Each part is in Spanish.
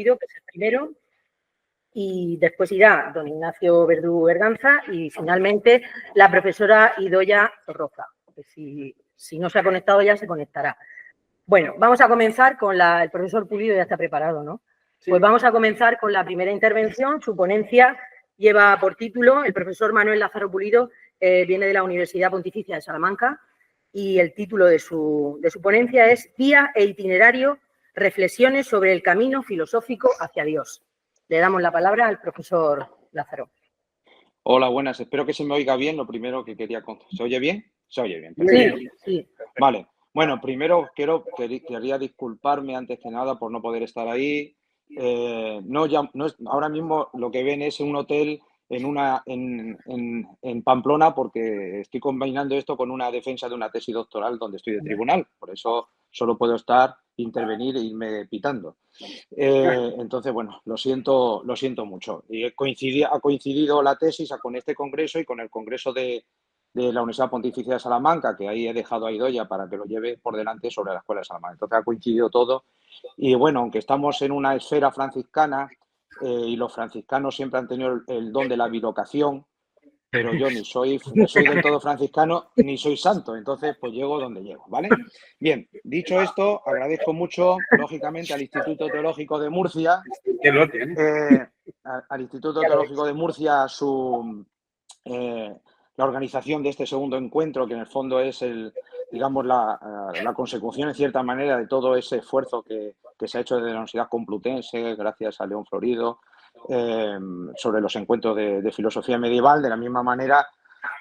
Pulido, que es el primero, y después irá don Ignacio Verdú Berganza y finalmente la profesora Idoia Zorroza, que si no se ha conectado ya se conectará. Bueno, vamos a comenzar con el profesor Pulido, ya está preparado, ¿no? Sí. Pues vamos a comenzar con la primera intervención. Su ponencia lleva por título, el profesor Manuel Lázaro Pulido viene de la Universidad Pontificia de Salamanca y el título de su ponencia es Guía e itinerario, reflexiones sobre el camino filosófico hacia Dios. Le damos la palabra al profesor Lázaro. Hola, buenas. Espero que se me oiga bien. Lo primero que quería contar. ¿Se oye bien? Se oye bien. Sí, sí. Vale. Bueno, primero quería disculparme antes que nada por no poder estar ahí. Ahora mismo lo que ven es un hotel en Pamplona porque estoy combinando esto con una defensa de una tesis doctoral donde estoy de tribunal. Por eso solo puedo intervenir e irme pitando. Entonces, bueno, lo siento mucho. Y ha coincidido la tesis con este congreso y con el congreso de la Universidad Pontificia de Salamanca, que ahí he dejado a Idoia para que lo lleve por delante sobre la Escuela de Salamanca. Entonces ha coincidido todo. Y bueno, aunque estamos en una esfera franciscana y los franciscanos siempre han tenido el don de la bilocación, pero yo ni soy del todo franciscano ni soy santo, entonces pues llego donde llego, ¿vale? Bien, dicho esto, agradezco mucho, lógicamente, al Instituto Teológico de Murcia, la organización de este segundo encuentro, que en el fondo es la consecución, en cierta manera, de todo ese esfuerzo que se ha hecho desde la Universidad Complutense, gracias a León Florido, sobre los encuentros de filosofía medieval, de la misma manera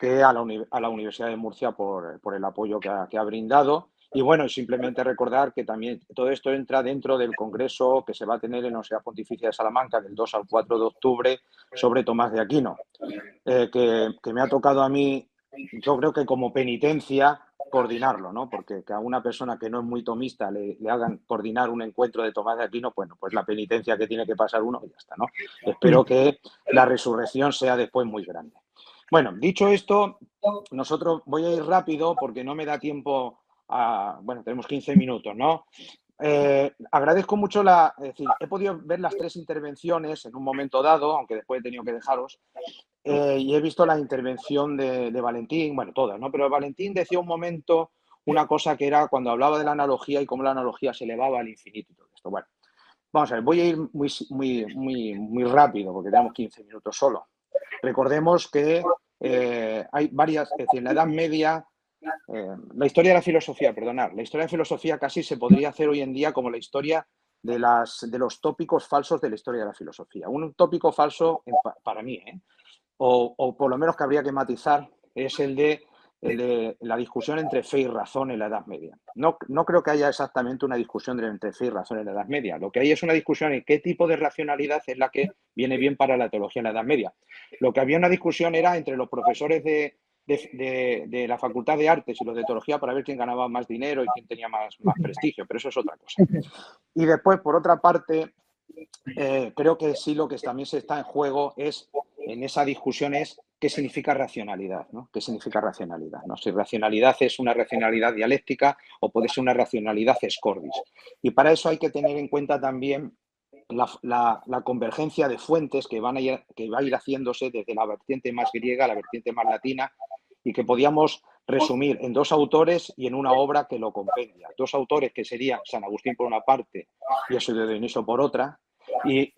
que a la Universidad de Murcia por el apoyo que ha brindado. Y bueno, simplemente recordar que también todo esto entra dentro del congreso que se va a tener en la Universidad Pontificia de Salamanca del 2 al 4 de octubre sobre Tomás de Aquino, que me ha tocado a mí, yo creo que como penitencia, coordinarlo, ¿no? Porque que a una persona que no es muy tomista le hagan coordinar un encuentro de Tomás de Aquino, bueno, pues la penitencia que tiene que pasar uno y ya está, ¿no? Espero que la resurrección sea después muy grande. Bueno, dicho esto, voy a ir rápido porque no me da tiempo bueno, tenemos 15 minutos, ¿no? Agradezco mucho es decir, he podido ver las 3 intervenciones en un momento dado, aunque después he tenido que dejaros, y he visto la intervención de Valentín, bueno, todas, ¿no? Pero Valentín decía un momento una cosa que era cuando hablaba de la analogía y cómo la analogía se elevaba al infinito y todo esto. Bueno, vamos a ver, voy a ir muy rápido porque tenemos 15 minutos solo. Recordemos que hay varias, es decir, en la Edad Media, la historia de la filosofía casi se podría hacer hoy en día como la historia de los tópicos falsos de la historia de la filosofía. Un tópico falso, para mí, o por lo menos que habría que matizar, es el de la discusión entre fe y razón en la Edad Media. No creo que haya exactamente una discusión entre fe y razón en la Edad Media. Lo que hay es una discusión en qué tipo de racionalidad es la que viene bien para la teología en la Edad Media. Lo que había una discusión era entre los profesores de la Facultad de Artes y los de Teología para ver quién ganaba más dinero y quién tenía más prestigio, pero eso es otra cosa. Y después, por otra parte, creo que sí lo que también se está en juego en esa discusión es qué significa racionalidad, ¿no? ¿Qué significa racionalidad? ¿No? Si racionalidad es una racionalidad dialéctica o puede ser una racionalidad scordis. Y para eso hay que tener en cuenta también la convergencia de fuentes que va a ir haciéndose desde la vertiente más griega a la vertiente más latina y que podíamos resumir en 2 autores y en una obra que lo compendia. 2 autores que serían San Agustín por una parte y Eusebio de Dioniso por otra, y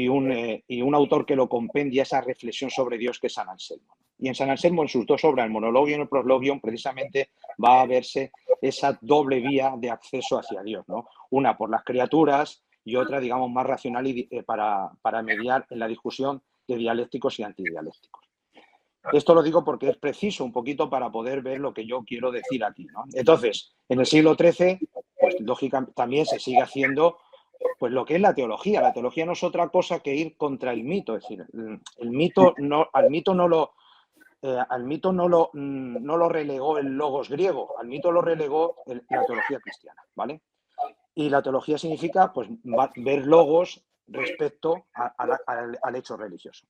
un autor que lo compendia esa reflexión sobre Dios que es San Anselmo. Y en San Anselmo, en sus 2 obras, el Monologion y el Proslogion, precisamente va a verse esa doble vía de acceso hacia Dios, ¿no? Una por las criaturas y otra, digamos, más racional para mediar en la discusión de dialécticos y antidialécticos. Esto lo digo porque es preciso un poquito para poder ver lo que yo quiero decir aquí, ¿no? Entonces, en el siglo XIII, pues lógicamente también se sigue haciendo pues lo que es la teología. La teología no es otra cosa que ir contra el mito, es decir, al mito no lo relegó el logos griego, al mito lo relegó la teología cristiana, ¿vale? Y la teología significa pues ver logos respecto al hecho religioso.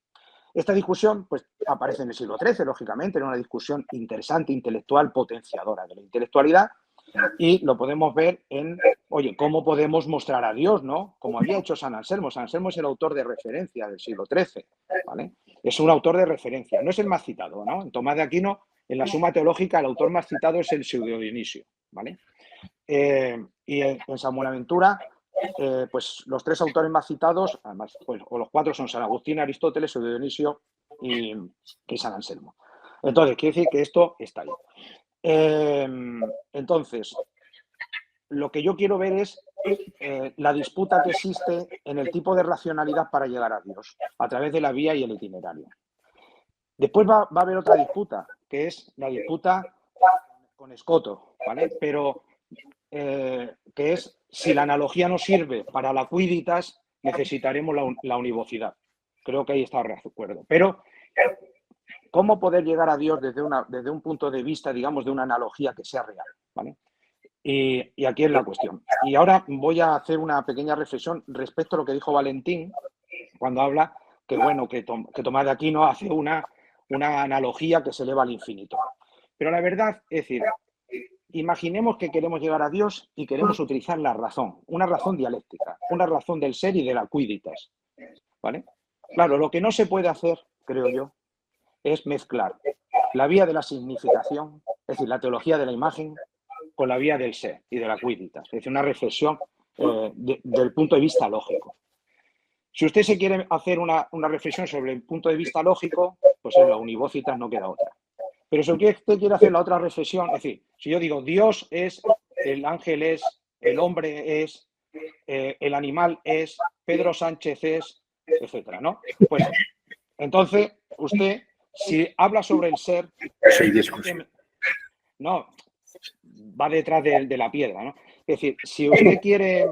Esta discusión pues, aparece en el siglo XIII, lógicamente, era una discusión interesante, intelectual, potenciadora de la intelectualidad, Y lo podemos ver en, oye, ¿cómo podemos mostrar a Dios, no? Como había hecho San Anselmo. San Anselmo es el autor de referencia del siglo XIII, ¿vale? Es un autor de referencia, no es el más citado, ¿no? En Tomás de Aquino, en la Suma Teológica, el autor más citado es el Pseudo Dionisio, ¿vale? Y en San Buenaventura, pues los tres autores más citados, además, pues, o los cuatro son San Agustín, Aristóteles, Pseudo Dionisio y San Anselmo. Entonces, quiere decir que esto está ahí. Entonces, lo que yo quiero ver es la disputa que existe en el tipo de racionalidad para llegar a Dios, a través de la vía y el itinerario. Después va a haber otra disputa, que es la disputa con Escoto, ¿vale? Pero que es, si la analogía no sirve para la quiditas, necesitaremos la univocidad. Creo que ahí está de acuerdo. Pero, ¿cómo poder llegar a Dios desde un punto de vista, digamos, de una analogía que sea real, ¿vale? Y aquí es la cuestión. Y ahora voy a hacer una pequeña reflexión respecto a lo que dijo Valentín cuando habla que, bueno, que Tomás de Aquino hace una analogía que se eleva al infinito. Pero la verdad es decir, imaginemos que queremos llegar a Dios y queremos utilizar la razón, una razón dialéctica, una razón del ser y de la quiditas, ¿vale? Claro, lo que no se puede hacer, creo yo, es mezclar la vía de la significación, es decir, la teología de la imagen, con la vía del ser y de la quiditas. Es decir, una reflexión del punto de vista lógico. Si usted se quiere hacer una reflexión sobre el punto de vista lógico, pues en la univocitas no queda otra. Pero si usted quiere hacer la otra reflexión, es decir, si yo digo Dios es, el ángel es, el hombre es, el animal es, Pedro Sánchez es, etcétera, ¿no? Pues entonces usted, si habla sobre el ser, no, va detrás de la piedra, ¿no? Es decir, si usted quiere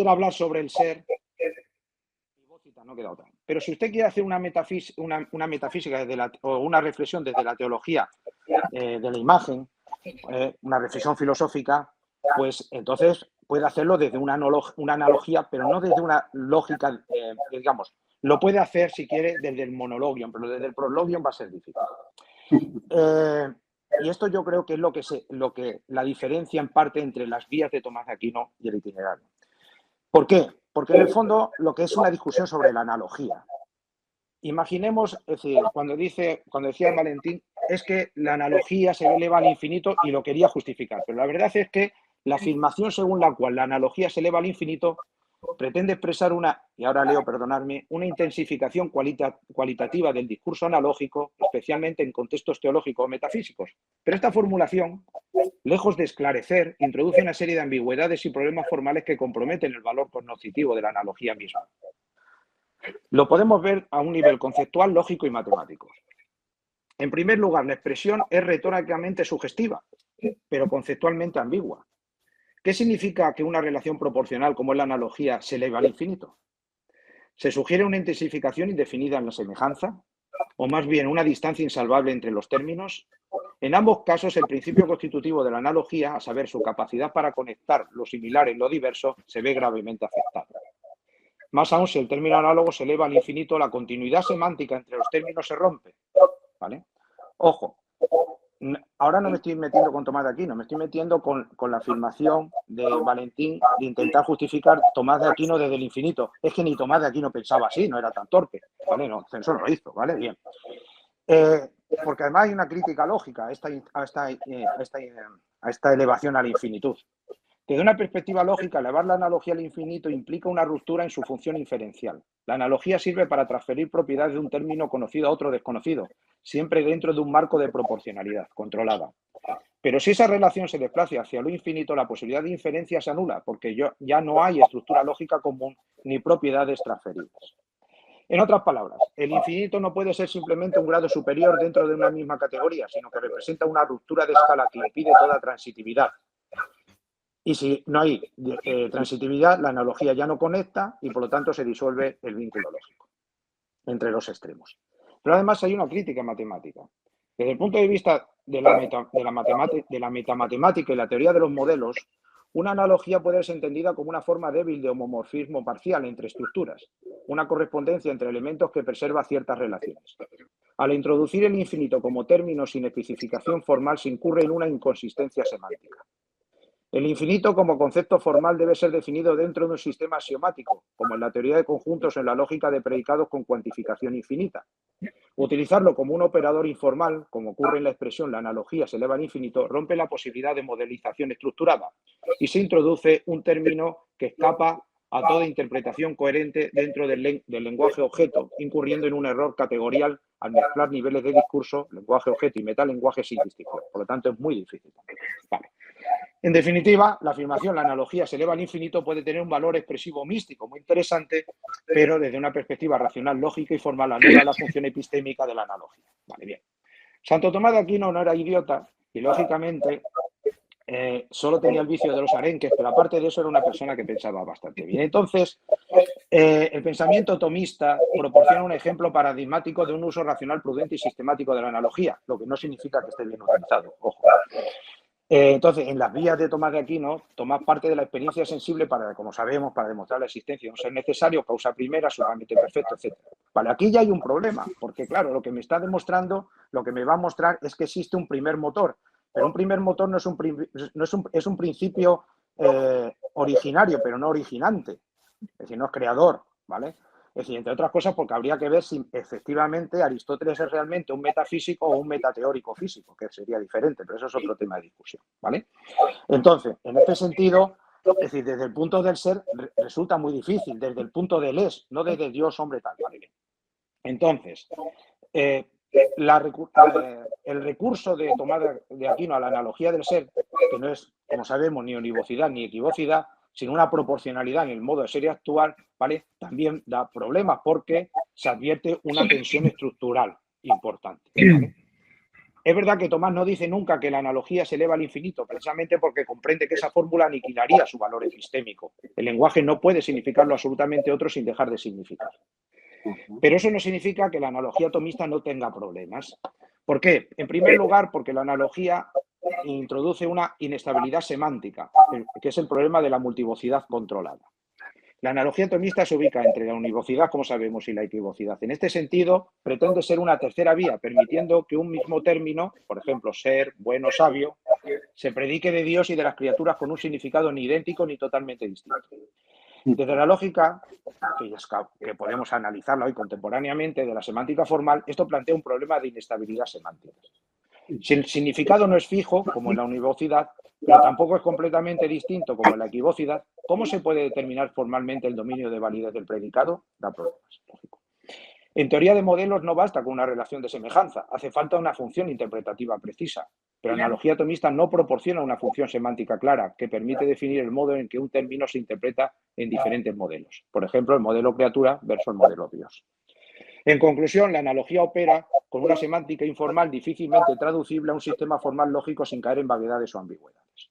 hablar sobre el ser, no queda otra. Pero si usted quiere hacer una metafísica o una reflexión desde la teología de la imagen, una reflexión filosófica, pues entonces puede hacerlo desde una analogía, pero no desde una lógica, digamos, lo puede hacer si quiere desde el monologion, pero desde el prologion va a ser difícil. Y esto yo creo que es lo que la diferencia en parte entre las vías de Tomás de Aquino y el itinerario. ¿Por qué? Porque en el fondo lo que es una discusión sobre la analogía. Imaginemos, es decir, cuando decía Valentín, es que la analogía se eleva al infinito y lo quería justificar, pero la verdad es que la afirmación según la cual la analogía se eleva al infinito pretende expresar y ahora leo, perdonadme, una intensificación cualitativa del discurso analógico, especialmente en contextos teológicos o metafísicos. Pero esta formulación, lejos de esclarecer, introduce una serie de ambigüedades y problemas formales que comprometen el valor cognoscitivo de la analogía misma. Lo podemos ver a un nivel conceptual, lógico y matemático. En primer lugar, la expresión es retóricamente sugestiva, pero conceptualmente ambigua. ¿Qué significa que una relación proporcional como es la analogía se eleva al infinito? ¿Se sugiere una intensificación indefinida en la semejanza? ¿O más bien una distancia insalvable entre los términos? En ambos casos, el principio constitutivo de la analogía, a saber, su capacidad para conectar lo similar en lo diverso, se ve gravemente afectado. Más aún, si el término análogo se eleva al infinito, la continuidad semántica entre los términos se rompe, ¿vale? Ojo, ahora no me estoy metiendo con Tomás de Aquino, me estoy metiendo con la afirmación de Valentín de intentar justificar Tomás de Aquino desde el infinito. Es que ni Tomás de Aquino pensaba así, no era tan torpe, ¿vale? No, Censor lo hizo, ¿vale? Bien. Porque además hay una crítica lógica a esta elevación a la infinitud. Desde una perspectiva lógica, elevar la analogía al infinito implica una ruptura en su función inferencial. La analogía sirve para transferir propiedades de un término conocido a otro desconocido, siempre dentro de un marco de proporcionalidad controlada. Pero si esa relación se desplaza hacia lo infinito, la posibilidad de inferencia se anula, porque ya no hay estructura lógica común ni propiedades transferibles. En otras palabras, el infinito no puede ser simplemente un grado superior dentro de una misma categoría, sino que representa una ruptura de escala que impide toda transitividad. Y si no hay transitividad, la analogía ya no conecta y por lo tanto se disuelve el vínculo lógico entre los extremos. Pero además hay una crítica matemática. Desde el punto de vista de la metamatemática y la teoría de los modelos, una analogía puede ser entendida como una forma débil de homomorfismo parcial entre estructuras, una correspondencia entre elementos que preserva ciertas relaciones. Al introducir el infinito como término sin especificación formal se incurre en una inconsistencia semántica. El infinito como concepto formal debe ser definido dentro de un sistema axiomático, como en la teoría de conjuntos o en la lógica de predicados con cuantificación infinita. Utilizarlo como un operador informal, como ocurre en la expresión la analogía se eleva al infinito, rompe la posibilidad de modelización estructurada y se introduce un término que escapa a toda interpretación coherente dentro del lenguaje objeto, incurriendo en un error categorial al mezclar niveles de discurso, lenguaje objeto y metalenguaje sin distinción. Por lo tanto, es muy difícil. Vale. En definitiva, la afirmación, la analogía se eleva al infinito puede tener un valor expresivo místico muy interesante, pero desde una perspectiva racional, lógica y formal anula la función epistémica de la analogía. Vale, bien. Santo Tomás de Aquino no era idiota y, lógicamente, solo tenía el vicio de los arenques, pero aparte de eso era una persona que pensaba bastante bien. Entonces, el pensamiento tomista proporciona un ejemplo paradigmático de un uso racional, prudente y sistemático de la analogía, lo que no significa que esté bien utilizado. Ojo. Entonces, en las vías de Tomás de Aquino, Tomás parte de la experiencia sensible para, como sabemos, para demostrar la existencia de un ser necesario, causa primera, sumamente perfecto, etc. Vale, aquí ya hay un problema, porque claro, lo que me está demostrando, lo que me va a mostrar es que existe un primer motor, pero un primer motor no es un principio originario, pero no originante, es decir, no es creador, ¿vale? Es decir, entre otras cosas, porque habría que ver si efectivamente Aristóteles es realmente un metafísico o un metateórico físico, que sería diferente, pero eso es otro tema de discusión, ¿vale? Entonces, en este sentido, es decir, desde el punto del ser resulta muy difícil, desde el punto del es, no desde Dios, hombre, tal, ¿vale? Entonces, el recurso de Tomás de Aquino a la analogía del ser, que no es, como sabemos, ni univocidad ni equivocidad, sino una proporcionalidad en el modo de ser actual, ¿vale? También da problemas porque se advierte una tensión estructural importante, ¿vale? Es verdad que Tomás no dice nunca que la analogía se eleva al infinito, precisamente porque comprende que esa fórmula aniquilaría su valor epistémico. El lenguaje no puede significarlo absolutamente otro sin dejar de significar. Pero eso no significa que la analogía tomista no tenga problemas. ¿Por qué? En primer lugar, porque la analogía introduce una inestabilidad semántica, que es el problema de la multivocidad controlada. La analogía tomista se ubica entre la univocidad, como sabemos, y la equivocidad. En este sentido, pretende ser una tercera vía, permitiendo que un mismo término, por ejemplo, ser, bueno, sabio, se predique de Dios y de las criaturas con un significado ni idéntico ni totalmente distinto. Desde la lógica, que podemos analizarla hoy contemporáneamente, de la semántica formal, esto plantea un problema de inestabilidad semántica. Si el significado no es fijo, como en la univocidad, pero tampoco es completamente distinto, como en la equivocidad, ¿cómo se puede determinar formalmente el dominio de validez del predicado? Da problemas, lógico. En teoría de modelos no basta con una relación de semejanza, hace falta una función interpretativa precisa, pero la analogía tomista no proporciona una función semántica clara que permite definir el modo en que un término se interpreta en diferentes modelos. Por ejemplo, el modelo criatura versus el modelo Dios. En conclusión, la analogía opera con una semántica informal difícilmente traducible a un sistema formal lógico sin caer en vaguedades o ambigüedades.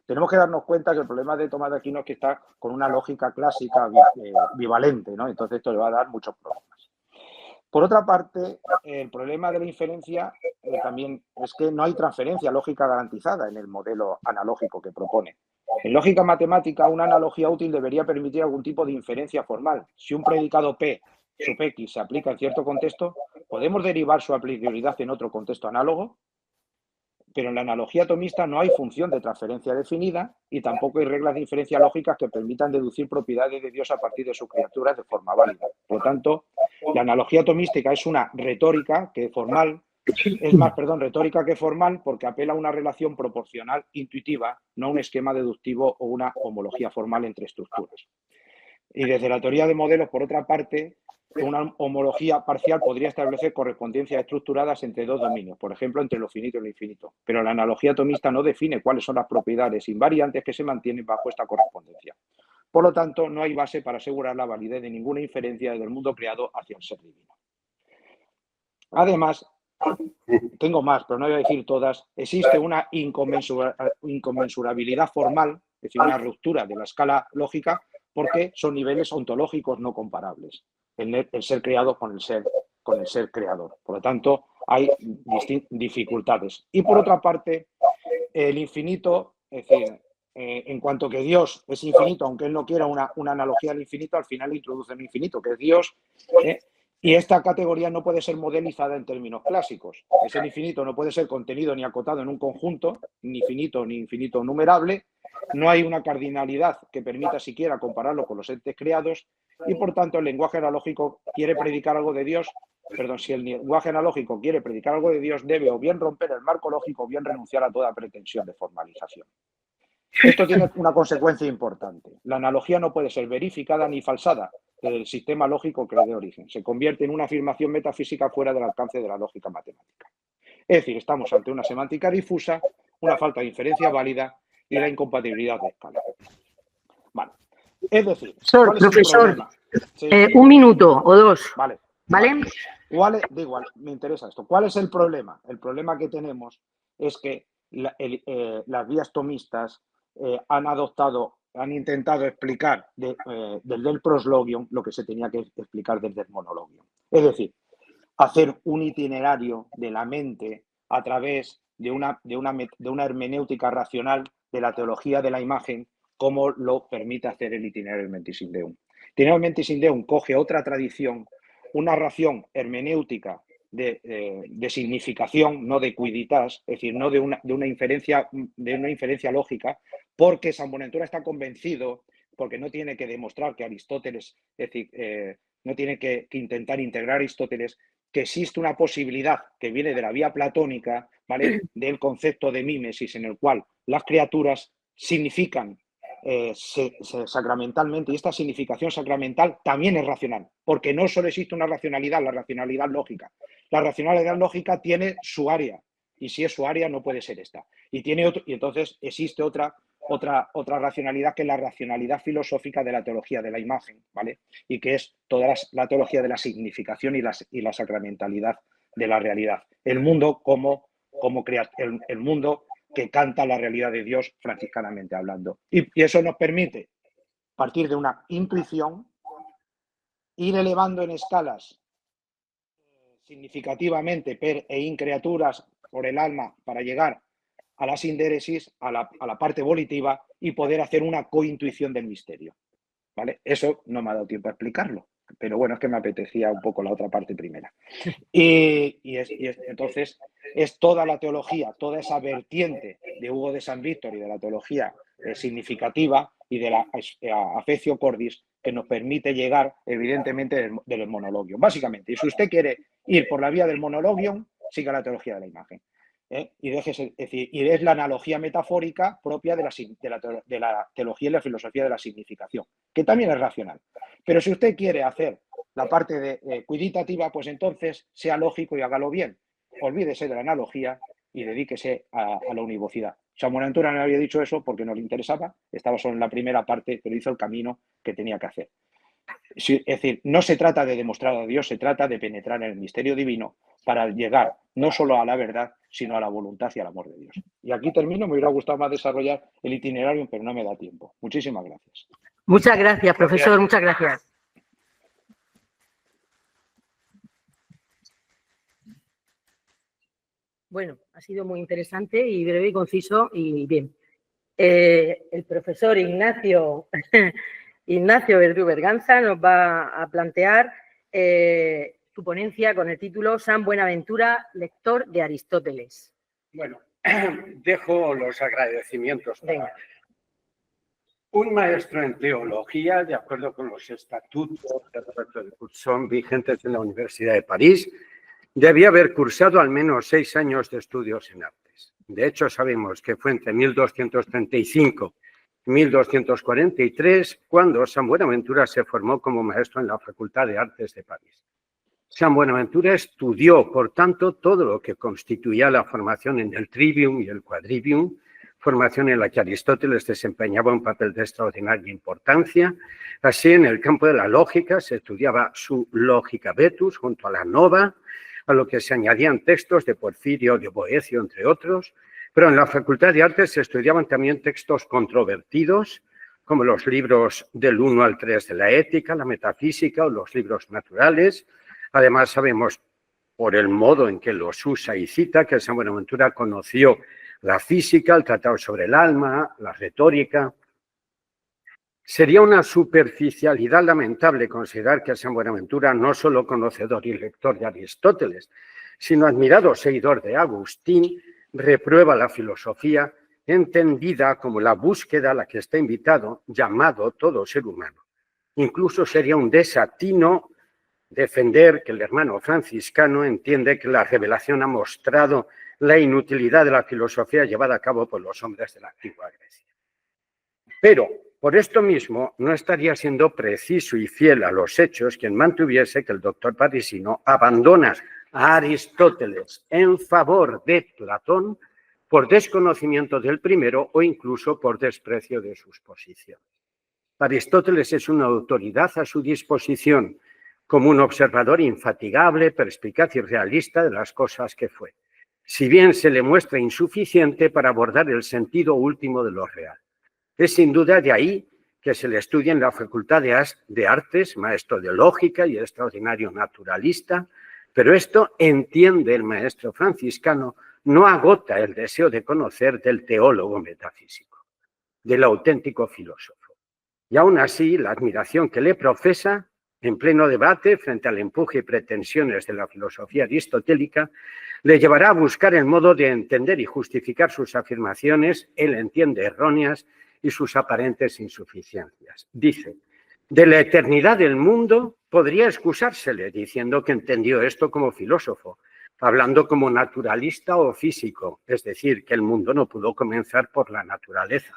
Tenemos que darnos cuenta que el problema de Tomás de Aquino es que está con una lógica clásica bivalente, ¿no? Entonces esto le va a dar muchos problemas. Por otra parte, el problema de la inferencia también es que no hay transferencia lógica garantizada en el modelo analógico que propone. En lógica matemática, una analogía útil debería permitir algún tipo de inferencia formal. Si un predicado P sub X se aplica en cierto contexto, ¿podemos derivar su aplicabilidad en otro contexto análogo? Pero en la analogía tomista no hay función de transferencia definida y tampoco hay reglas de inferencia lógicas que permitan deducir propiedades de Dios a partir de sus criaturas de forma válida. Por lo tanto, la analogía tomística es una retórica que formal, retórica que formal porque apela a una relación proporcional intuitiva, no a un esquema deductivo o una homología formal entre estructuras. Y desde la teoría de modelos, por otra parte, una homología parcial podría establecer correspondencias estructuradas entre dos dominios, por ejemplo, entre lo finito y lo infinito. Pero la analogía tomista no define cuáles son las propiedades invariantes que se mantienen bajo esta correspondencia. Por lo tanto, no hay base para asegurar la validez de ninguna inferencia del mundo creado hacia el ser divino. Además, tengo más, pero no voy a decir todas, existe una inconmensurabilidad formal, es decir, una ruptura de la escala lógica, porque son niveles ontológicos no comparables. El ser creado con el ser creador. Por lo tanto, hay dificultades. Y por otra parte, el infinito, es decir, en cuanto que Dios es infinito, aunque él no quiera una analogía al infinito, al final introduce el infinito, que es Dios, Y esta categoría no puede ser modelizada en términos clásicos. Ese infinito no puede ser contenido ni acotado en un conjunto, ni finito ni infinito numerable. No hay una cardinalidad que permita siquiera compararlo con los entes creados y, por tanto, el lenguaje analógico quiere predicar algo de Dios. Perdón, si el lenguaje analógico quiere predicar algo de Dios, debe o bien romper el marco lógico o bien renunciar a toda pretensión de formalización. Esto tiene una consecuencia importante. La analogía no puede ser verificada ni falsada del sistema lógico que le dé origen. Se convierte en una afirmación metafísica fuera del alcance de la lógica matemática. Es decir, estamos ante una semántica difusa, una falta de inferencia válida y la incompatibilidad de escala. Vale. Es decir, ¿cuál es profesor, el problema? Sí. un minuto o dos. Vale. ¿Vale? Da igual, me interesa esto. ¿Cuál es el problema? El problema que tenemos es que las vías tomistas han intentado explicar desde el proslogium lo que se tenía que explicar desde el monologium. Es decir, hacer un itinerario de la mente a través de una hermenéutica racional de la teología de la imagen, como lo permite hacer el itinerario Mentis in Deum. El itinerario Mentis in Deum coge otra tradición, una ración hermenéutica de significación, no de quiditas, es decir, no de una inferencia lógica, porque San Buenaventura está convencido, porque no tiene que demostrar que Aristóteles, es decir, no tiene que intentar integrar a Aristóteles, que existe una posibilidad que viene de la vía platónica, ¿vale?, del concepto de mímesis, en el cual las criaturas significan sacramentalmente, y esta significación sacramental también es racional, porque no solo existe una racionalidad, la racionalidad lógica. La racionalidad lógica tiene su área, y si es su área no puede ser esta. Y entonces existe otra racionalidad, que es la racionalidad filosófica de la teología de la imagen, ¿vale? Y que es toda la teología de la significación y la sacramentalidad de la realidad. El mundo el mundo que canta la realidad de Dios franciscanamente hablando. Y eso nos permite, a partir de una intuición, ir elevando en escalas significativamente per e in criaturas por el alma para llegar a la sindéresis, a la parte volitiva, y poder hacer una cointuición del misterio. ¿Vale? Eso no me ha dado tiempo a explicarlo, pero bueno, es que me apetecía un poco la otra parte primera. Entonces, es toda la teología, toda esa vertiente de Hugo de San Víctor y de la teología significativa y de la affectio cordis que nos permite llegar, evidentemente, del monologium. Básicamente, y si usted quiere ir por la vía del monologium, siga la teología de la imagen. Y es la analogía metafórica propia de la teología y la filosofía de la significación, que también es racional. Pero si usted quiere hacer la parte cuiditativa, pues entonces sea lógico y hágalo bien. Olvídese de la analogía y dedíquese a la univocidad. San Buenaventura no había dicho eso porque no le interesaba, estaba solo en la primera parte, pero hizo el camino que tenía que hacer. Es decir, no se trata de demostrar a Dios, se trata de penetrar en el misterio divino para llegar no solo a la verdad, sino a la voluntad y al amor de Dios. Y aquí termino, me hubiera gustado más desarrollar el itinerario, pero no me da tiempo. Muchísimas gracias. Muchas gracias, profesor, muchas gracias. Bueno, ha sido muy interesante y breve y conciso y bien. El profesor Ignacio Verdú Berganza nos va a plantear su ponencia con el título San Buenaventura, lector de Aristóteles. Bueno, dejo los agradecimientos. Venga. Un maestro en teología, de acuerdo con los estatutos de Roberto de Courson vigentes en la Universidad de París, debía haber cursado al menos 6 años de estudios en artes. De hecho, sabemos que fue entre 1235 y 1243 cuando San Buenaventura se formó como maestro en la Facultad de Artes de París. San Buenaventura estudió, por tanto, todo lo que constituía la formación en el trivium y el quadrivium, formación en la que Aristóteles desempeñaba un papel de extraordinaria importancia. Así, en el campo de la lógica se estudiaba su Lógica Vetus junto a la Nova, a lo que se añadían textos de Porfirio, de Boecio, entre otros, pero en la Facultad de Artes se estudiaban también textos controvertidos, como los libros del 1 al 3 de la ética, la metafísica o los libros naturales. Además, sabemos, por el modo en que los usa y cita, que San Buenaventura conoció la física, el tratado sobre el alma, la retórica. Sería una superficialidad lamentable considerar que San Buenaventura, no solo conocedor y lector de Aristóteles, sino admirado seguidor de Agustín, reprueba la filosofía entendida como la búsqueda a la que está invitado, llamado todo ser humano. Incluso sería un desatino defender que el hermano franciscano entiende que la revelación ha mostrado la inutilidad de la filosofía llevada a cabo por los hombres de la antigua Grecia. Pero, por esto mismo, no estaría siendo preciso y fiel a los hechos quien mantuviese que el doctor parisino abandona a Aristóteles en favor de Platón por desconocimiento del primero o incluso por desprecio de sus posiciones. Aristóteles es una autoridad a su disposición como un observador infatigable, perspicaz y realista de las cosas que fue, si bien se le muestra insuficiente para abordar el sentido último de lo real. Es sin duda de ahí que se le estudia en la Facultad de Artes, maestro de lógica y extraordinario naturalista, pero esto, entiende el maestro franciscano, no agota el deseo de conocer del teólogo metafísico, del auténtico filósofo. Y aún así, la admiración que le profesa, en pleno debate frente al empuje y pretensiones de la filosofía aristotélica, le llevará a buscar el modo de entender y justificar sus afirmaciones, él entiende erróneas, y sus aparentes insuficiencias. Dice, de la eternidad del mundo podría excusársele diciendo que entendió esto como filósofo, hablando como naturalista o físico, es decir, que el mundo no pudo comenzar por la naturaleza.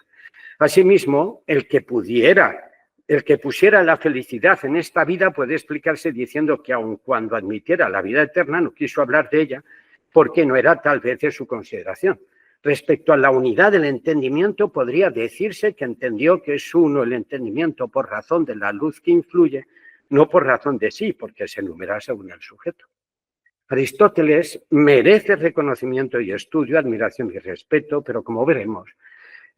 Asimismo, el que pusiera la felicidad en esta vida puede explicarse diciendo que aun cuando admitiera la vida eterna no quiso hablar de ella porque no era tal vez de su consideración. Respecto a la unidad del entendimiento, podría decirse que entendió que es uno el entendimiento por razón de la luz que influye, no por razón de sí, porque se enumera según el sujeto. Aristóteles merece reconocimiento y estudio, admiración y respeto, pero como veremos,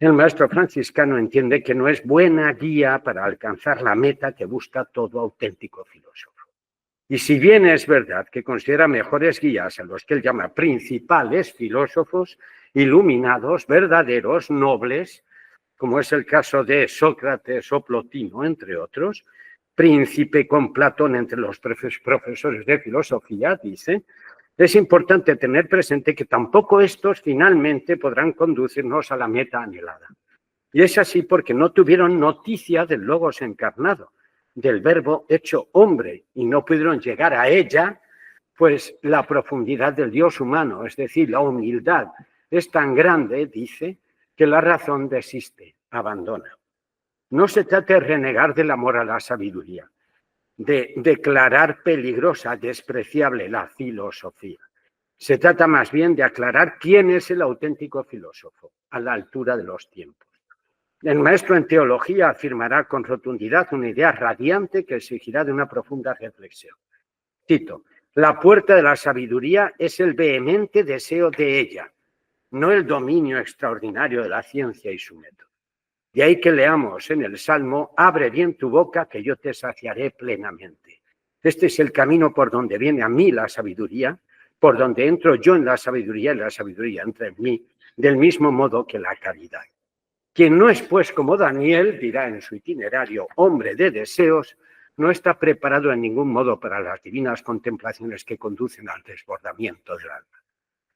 el maestro franciscano entiende que no es buena guía para alcanzar la meta que busca todo auténtico filósofo. Y si bien es verdad que considera mejores guías a los que él llama principales filósofos, iluminados, verdaderos, nobles, como es el caso de Sócrates o Plotino, entre otros, príncipe con Platón entre los profesores de filosofía, dice, es importante tener presente que tampoco estos finalmente podrán conducirnos a la meta anhelada. Y es así porque no tuvieron noticia del Logos encarnado, del Verbo hecho hombre, y no pudieron llegar a ella, pues la profundidad del Dios humano, es decir, la humildad, es tan grande, dice, que la razón desiste, abandona. No se trata de renegar del amor a la sabiduría, de declarar peligrosa, despreciable la filosofía. Se trata más bien de aclarar quién es el auténtico filósofo, a la altura de los tiempos. El maestro en teología afirmará con rotundidad una idea radiante que exigirá de una profunda reflexión. Cito, la puerta de la sabiduría es el vehemente deseo de ella, no el dominio extraordinario de la ciencia y su método. De ahí que leamos en el Salmo, abre bien tu boca que yo te saciaré plenamente. Este es el camino por donde viene a mí la sabiduría, por donde entro yo en la sabiduría y la sabiduría entra en mí, del mismo modo que la caridad. Quien no es pues como Daniel, dirá en su itinerario, hombre de deseos, no está preparado en ningún modo para las divinas contemplaciones que conducen al desbordamiento del alma.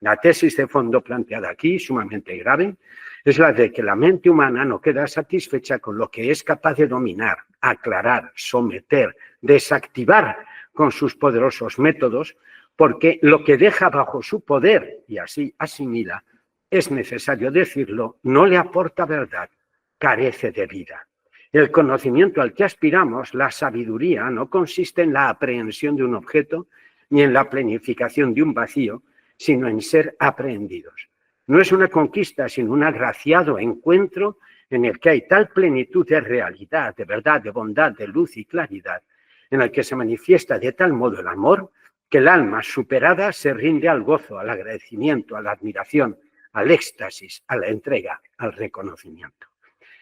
La tesis de fondo planteada aquí, sumamente grave, es la de que la mente humana no queda satisfecha con lo que es capaz de dominar, aclarar, someter, desactivar con sus poderosos métodos, porque lo que deja bajo su poder y así asimila, es necesario decirlo, no le aporta verdad, carece de vida. El conocimiento al que aspiramos, la sabiduría, no consiste en la aprehensión de un objeto ni en la planificación de un vacío, sino en ser aprehendidos. No es una conquista, sino un agraciado encuentro en el que hay tal plenitud de realidad, de verdad, de bondad, de luz y claridad, en el que se manifiesta de tal modo el amor que el alma superada se rinde al gozo, al agradecimiento, a la admiración, al éxtasis, a la entrega, al reconocimiento.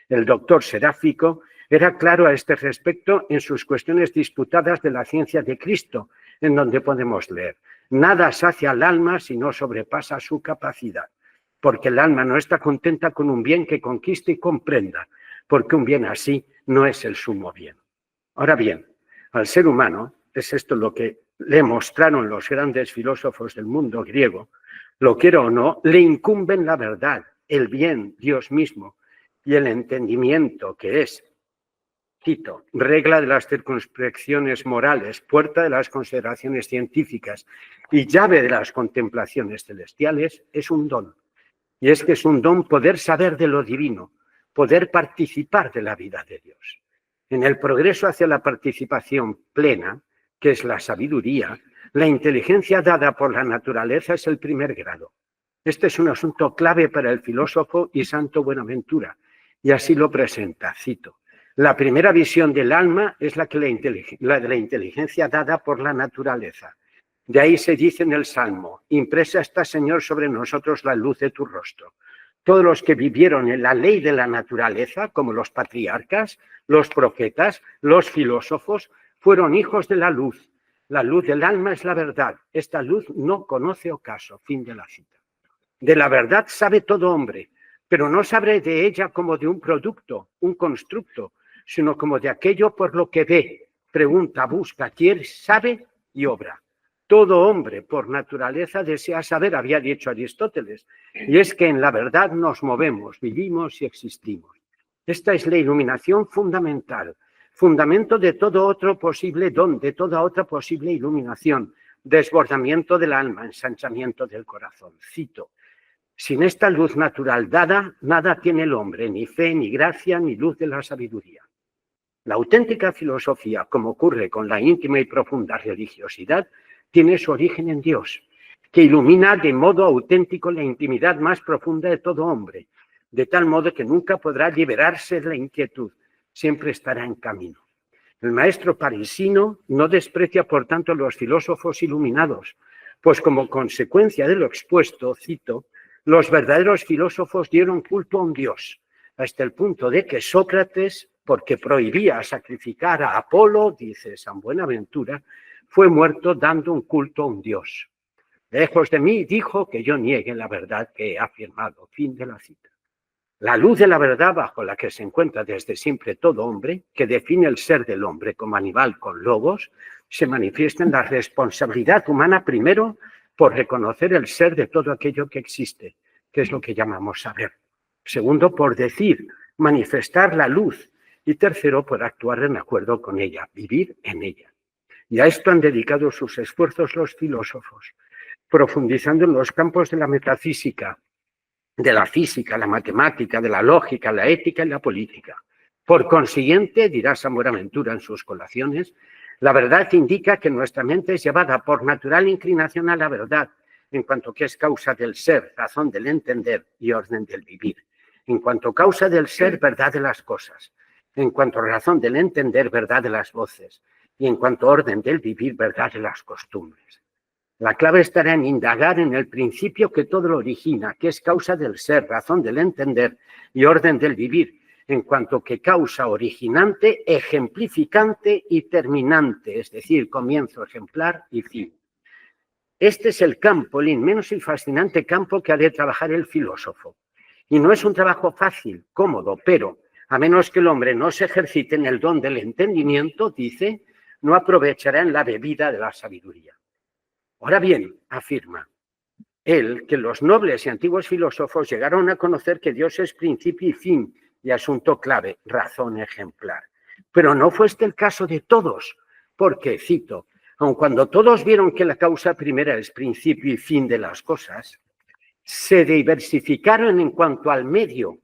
El doctor Seráfico era claro a este respecto en sus cuestiones disputadas de la ciencia de Cristo, en donde podemos leer, nada sacia al alma si no sobrepasa su capacidad, porque el alma no está contenta con un bien que conquiste y comprenda, porque un bien así no es el sumo bien. Ahora bien, al ser humano, es esto lo que le mostraron los grandes filósofos del mundo griego, lo quiera o no, le incumben la verdad, el bien, Dios mismo, y el entendimiento que es, cito, regla de las circunspecciones morales, puerta de las consideraciones científicas y llave de las contemplaciones celestiales, es un don. Y es que es un don poder saber de lo divino, poder participar de la vida de Dios. En el progreso hacia la participación plena, que es la sabiduría, la inteligencia dada por la naturaleza es el primer grado. Este es un asunto clave para el filósofo y santo Buenaventura, y así lo presenta, cito. La primera visión del alma es la de la inteligencia dada por la naturaleza. De ahí se dice en el Salmo, impresa está, Señor, sobre nosotros la luz de tu rostro. Todos los que vivieron en la ley de la naturaleza, como los patriarcas, los profetas, los filósofos, fueron hijos de la luz. La luz del alma es la verdad. Esta luz no conoce ocaso. Fin de la cita. De la verdad sabe todo hombre, pero no sabe de ella como de un producto, un constructo, sino como de aquello por lo que ve, pregunta, busca, quiere, sabe y obra. Todo hombre, por naturaleza, desea saber, había dicho Aristóteles, y es que en la verdad nos movemos, vivimos y existimos. Esta es la iluminación fundamental, fundamento de todo otro posible don, de toda otra posible iluminación, desbordamiento del alma, ensanchamiento del corazón. Cito, sin esta luz natural dada, nada tiene el hombre, ni fe, ni gracia, ni luz de la sabiduría. La auténtica filosofía, como ocurre con la íntima y profunda religiosidad, tiene su origen en Dios, que ilumina de modo auténtico la intimidad más profunda de todo hombre, de tal modo que nunca podrá liberarse de la inquietud, siempre estará en camino. El maestro parisino no desprecia, por tanto, a los filósofos iluminados, pues como consecuencia de lo expuesto, cito, los verdaderos filósofos dieron culto a un Dios, hasta el punto de que Sócrates, porque prohibía sacrificar a Apolo, dice San Buenaventura, fue muerto dando un culto a un Dios. Lejos de mí dijo que yo niegue la verdad que he afirmado. Fin de la cita. La luz de la verdad bajo la que se encuentra desde siempre todo hombre, que define el ser del hombre como animal con logos, se manifiesta en la responsabilidad humana primero por reconocer el ser de todo aquello que existe, que es lo que llamamos saber. Segundo, por decir, manifestar la luz. Y tercero, por actuar en acuerdo con ella, vivir en ella. Y a esto han dedicado sus esfuerzos los filósofos, profundizando en los campos de la metafísica, de la física, la matemática, de la lógica, la ética y la política. Por consiguiente, dirá San Buenaventura en sus colaciones, la verdad indica que nuestra mente es llevada por natural inclinación a la verdad, en cuanto que es causa del ser, razón del entender y orden del vivir. En cuanto causa del ser, verdad de las cosas. En cuanto razón del entender, verdad de las voces. Y en cuanto orden del vivir, verdad de las costumbres. La clave estará en indagar en el principio que todo lo origina, que es causa del ser, razón del entender y orden del vivir, en cuanto que causa originante, ejemplificante y terminante, es decir, comienzo, ejemplar y fin. Este es el campo, el inmenso y fascinante campo que ha de trabajar el filósofo. Y no es un trabajo fácil, cómodo, pero a menos que el hombre no se ejercite en el don del entendimiento, dice, no aprovechará en la bebida de la sabiduría. Ahora bien, afirma él que los nobles y antiguos filósofos llegaron a conocer que Dios es principio y fin y asunto clave, razón ejemplar. Pero no fue este el caso de todos, porque, cito, aun cuando todos vieron que la causa primera es principio y fin de las cosas, se diversificaron en cuanto al medio,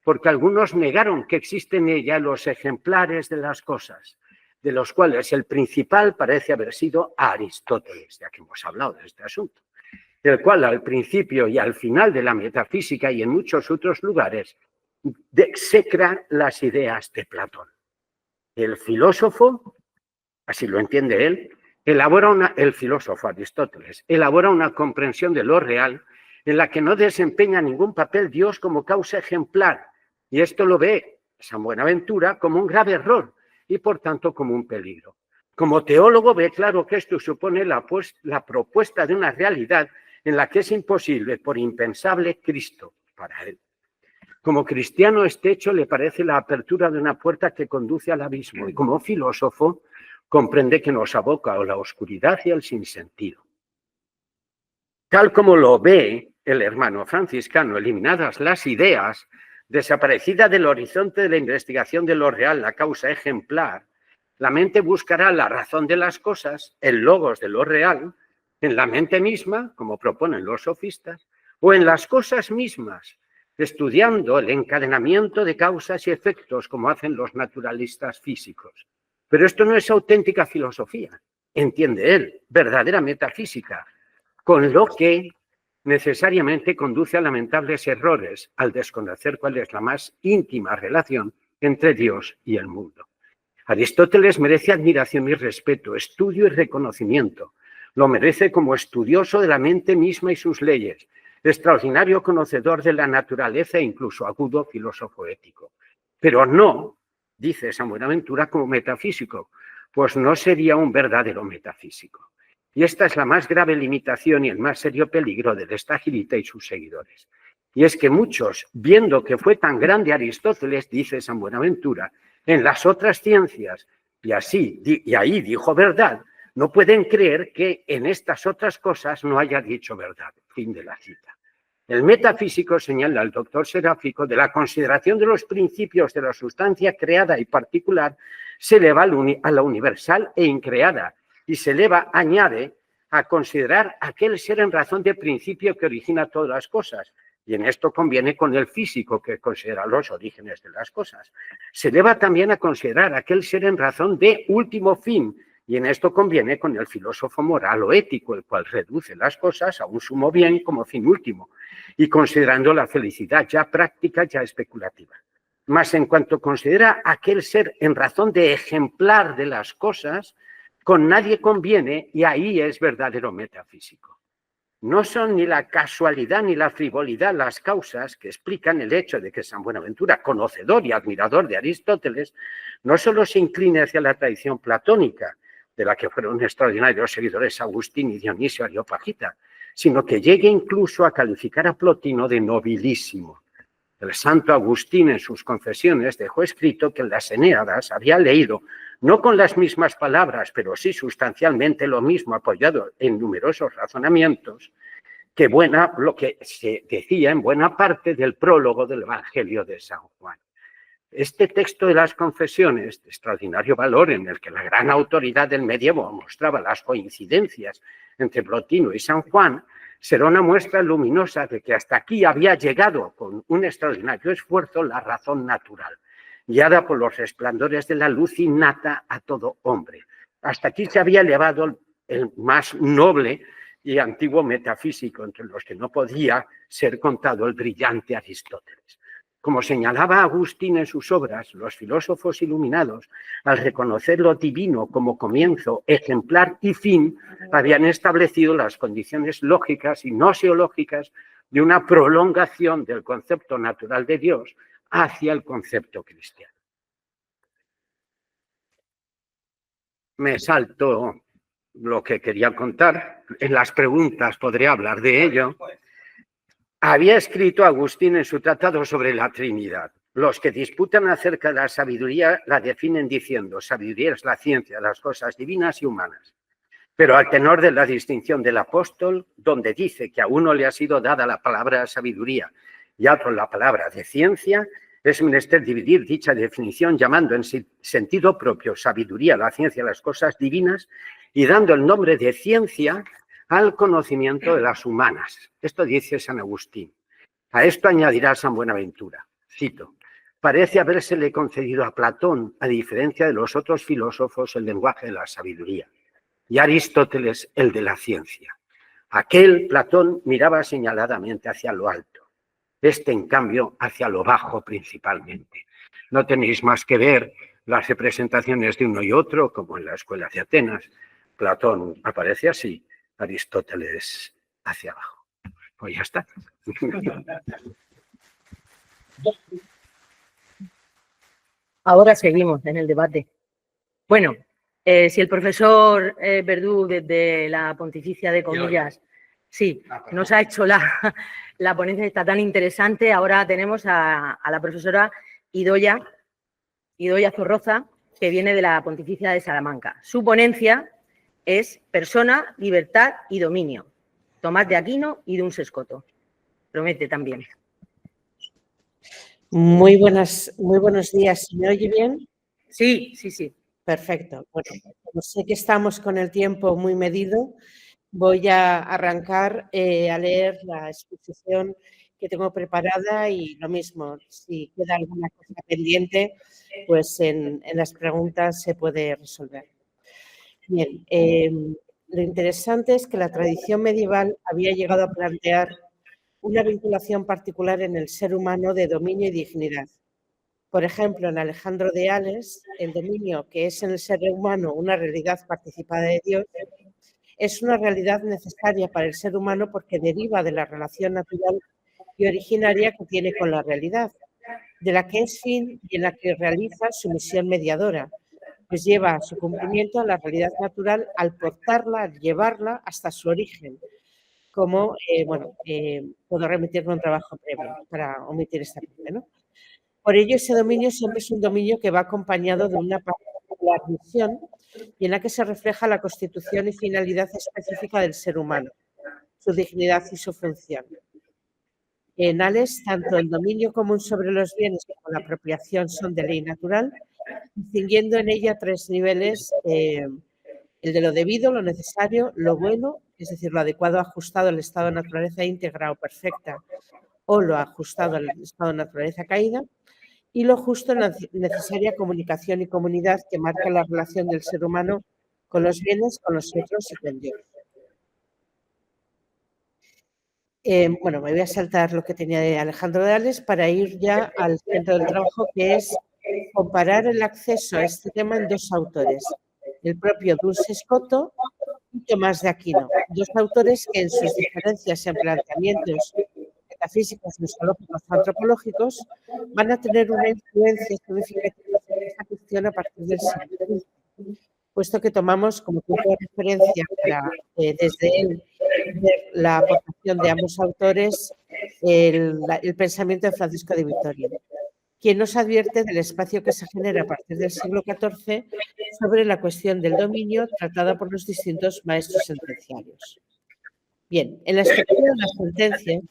porque algunos negaron que existen en ella los ejemplares de las cosas, de los cuales el principal parece haber sido Aristóteles, ya que hemos hablado de este asunto, el cual al principio y al final de la metafísica y en muchos otros lugares execra las ideas de Platón. El filósofo, así lo entiende él, el filósofo Aristóteles, elabora una comprensión de lo real en la que no desempeña ningún papel Dios como causa ejemplar, y esto lo ve San Buenaventura como un grave error y por tanto como un peligro. Como teólogo ve claro que esto supone la propuesta de una realidad en la que es imposible, por impensable, Cristo para él. Como cristiano, este hecho le parece la apertura de una puerta que conduce al abismo y como filósofo comprende que nos aboca a la oscuridad y al sinsentido. Tal como lo ve el hermano franciscano, eliminadas las ideas, desaparecida del horizonte de la investigación de lo real, la causa ejemplar, la mente buscará la razón de las cosas, el logos de lo real, en la mente misma, como proponen los sofistas, o en las cosas mismas, estudiando el encadenamiento de causas y efectos, como hacen los naturalistas físicos. Pero esto no es auténtica filosofía, entiende él, verdadera metafísica, con lo que necesariamente conduce a lamentables errores al desconocer cuál es la más íntima relación entre Dios y el mundo. Aristóteles merece admiración y respeto, estudio y reconocimiento. Lo merece como estudioso de la mente misma y sus leyes, extraordinario conocedor de la naturaleza e incluso agudo filósofo ético. Pero no, dice San Buenaventura, como metafísico, pues no sería un verdadero metafísico. Y esta es la más grave limitación y el más serio peligro del Estagirita y sus seguidores. Y es que muchos, viendo que fue tan grande Aristóteles, dice San Buenaventura, en las otras ciencias, y ahí dijo verdad, no pueden creer que en estas otras cosas no haya dicho verdad. Fin de la cita. El metafísico, señala el doctor Seráfico, de la consideración de los principios de la sustancia creada y particular, se eleva a la universal e increada, y se eleva, añade, a considerar aquel ser en razón de principio que origina todas las cosas. Y en esto conviene con el físico que considera los orígenes de las cosas. Se eleva también a considerar aquel ser en razón de último fin. Y en esto conviene con el filósofo moral o ético, el cual reduce las cosas a un sumo bien como fin último, y considerando la felicidad ya práctica, ya especulativa. Mas en cuanto considera aquel ser en razón de ejemplar de las cosas, con nadie conviene, y ahí es verdadero metafísico. No son ni la casualidad ni la frivolidad las causas que explican el hecho de que San Buenaventura, conocedor y admirador de Aristóteles, no solo se incline hacia la tradición platónica, de la que fueron extraordinarios seguidores Agustín y Dionisio Areópagita, sino que llegue incluso a calificar a Plotino de nobilísimo. El santo Agustín en sus confesiones dejó escrito que en las Eneadas había leído, no con las mismas palabras, pero sí sustancialmente lo mismo, apoyado en numerosos razonamientos, que lo que se decía en buena parte del prólogo del Evangelio de San Juan. Este texto de las confesiones, de extraordinario valor en el que la gran autoridad del medievo mostraba las coincidencias entre Plotino y San Juan, será una muestra luminosa de que hasta aquí había llegado con un extraordinario esfuerzo la razón natural, guiada por los resplandores de la luz innata a todo hombre. Hasta aquí se había elevado el más noble y antiguo metafísico, entre los que no podía ser contado el brillante Aristóteles. Como señalaba Agustín en sus obras, los filósofos iluminados, al reconocer lo divino como comienzo, ejemplar y fin, habían establecido las condiciones lógicas y gnoseológicas de una prolongación del concepto natural de Dios hacia el concepto cristiano. Me salto lo que quería contar. En las preguntas podré hablar de ello. Había escrito Agustín en su tratado sobre la Trinidad. Los que disputan acerca de la sabiduría la definen diciendo: sabiduría es la ciencia de las cosas divinas y humanas. Pero al tenor de la distinción del apóstol, donde dice que a uno le ha sido dada la palabra sabiduría y a otro la palabra de ciencia, es menester dividir dicha definición llamando en sentido propio sabiduría la ciencia de las cosas divinas y dando el nombre de ciencia al conocimiento de las humanas. Esto dice San Agustín. A esto añadirá San Buenaventura. Cito: parece habérsele concedido a Platón, a diferencia de los otros filósofos, el lenguaje de la sabiduría, y a Aristóteles el de la ciencia. Aquel, Platón, miraba señaladamente hacia lo alto. Este, en cambio, hacia lo bajo principalmente. No tenéis más que ver las representaciones de uno y otro, como en la escuela de Atenas. Platón aparece así, Aristóteles hacia abajo. Pues ya está. Ahora seguimos en el debate. Bueno, si el profesor Verdú, desde la Pontificia de Comillas, sí, nos ha hecho la ponencia está tan interesante. Ahora tenemos a la profesora Idoia Zorroza, que viene de la Pontificia de Salamanca. Su ponencia es Persona, Libertad y Dominio, Tomás de Aquino y Duns Scoto. Promete también. Muy buenos días. ¿Me oye bien? Sí, sí, sí. Perfecto. Bueno, como sé que estamos con el tiempo muy medido, voy a arrancar a leer la exposición que tengo preparada y lo mismo, si queda alguna cosa pendiente, pues en las preguntas se puede resolver. Bien, lo interesante es que la tradición medieval había llegado a plantear una vinculación particular en el ser humano de dominio y dignidad. Por ejemplo, en Alejandro de Ales, el dominio, que es en el ser humano una realidad participada de Dios, es una realidad necesaria para el ser humano porque deriva de la relación natural y originaria que tiene con la realidad, de la que es fin y en la que realiza su misión mediadora, pues lleva a su cumplimiento a la realidad natural al portarla, al llevarla hasta su origen, como, puedo remitirme a un trabajo previo para omitir esta parte, ¿no? Por ello, ese dominio siempre es un dominio que va acompañado de una particular misión y en la que se refleja la constitución y finalidad específica del ser humano, su dignidad y su función. En Ales, tanto el dominio común sobre los bienes como la apropiación son de ley natural, distinguiendo en ella tres niveles, el de lo debido, lo necesario, lo bueno, es decir, lo adecuado, ajustado al estado de naturaleza íntegra o perfecta, o lo ajustado al estado de naturaleza caída, y lo justo en la necesaria comunicación y comunidad que marca la relación del ser humano con los bienes, con los otros y con Dios. Me voy a saltar lo que tenía de Alejandro de Ales para ir ya al centro del trabajo, que es comparar el acceso a este tema en dos autores, el propio Duns Scoto y Tomás de Aquino, dos autores que en sus diferencias en planteamientos metafísicos, museológicos o antropológicos van a tener una influencia significativa en esta cuestión a partir del siglo XX, puesto que tomamos como punto de referencia para, desde él, ver la aportación de ambos autores, el pensamiento de Francisco de Vitoria, quien nos advierte del espacio que se genera a partir del siglo XIV sobre la cuestión del dominio tratada por los distintos maestros sentenciarios. Bien, en la estructura de la sentencia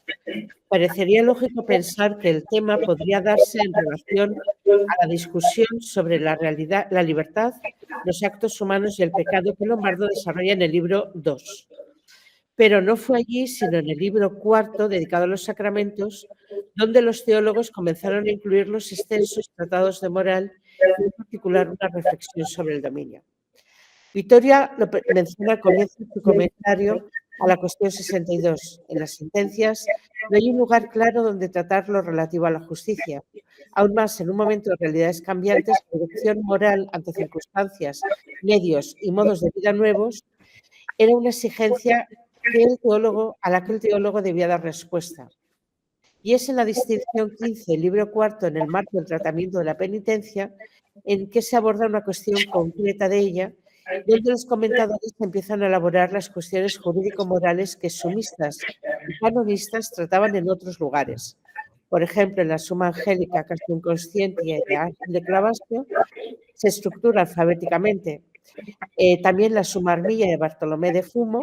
parecería lógico pensar que el tema podría darse en relación a la discusión sobre la realidad, la libertad, los actos humanos y el pecado que Lombardo desarrolla en el libro 2. Pero no fue allí, sino en el libro 4, dedicado a los sacramentos, donde los teólogos comenzaron a incluir los extensos tratados de moral y en particular una reflexión sobre el dominio. Vitoria lo menciona al comienzo de su comentario a la cuestión 62. En las sentencias no hay un lugar claro donde tratar lo relativo a la justicia. Aún más, en un momento de realidades cambiantes, la dirección moral ante circunstancias, medios y modos de vida nuevos era una exigencia a la que el teólogo debía dar respuesta. Y es en la distinción 15, libro 4, en el marco del tratamiento de la penitencia, en que se aborda una cuestión concreta de ella, donde los comentadores empiezan a elaborar las cuestiones jurídico-morales que sumistas y canonistas trataban en otros lugares. Por ejemplo, en la Suma Angélica, Castro Inconscientia de Ángel de Clavasio, se estructura alfabéticamente. También la Suma Armilla de Bartolomé de Fumo,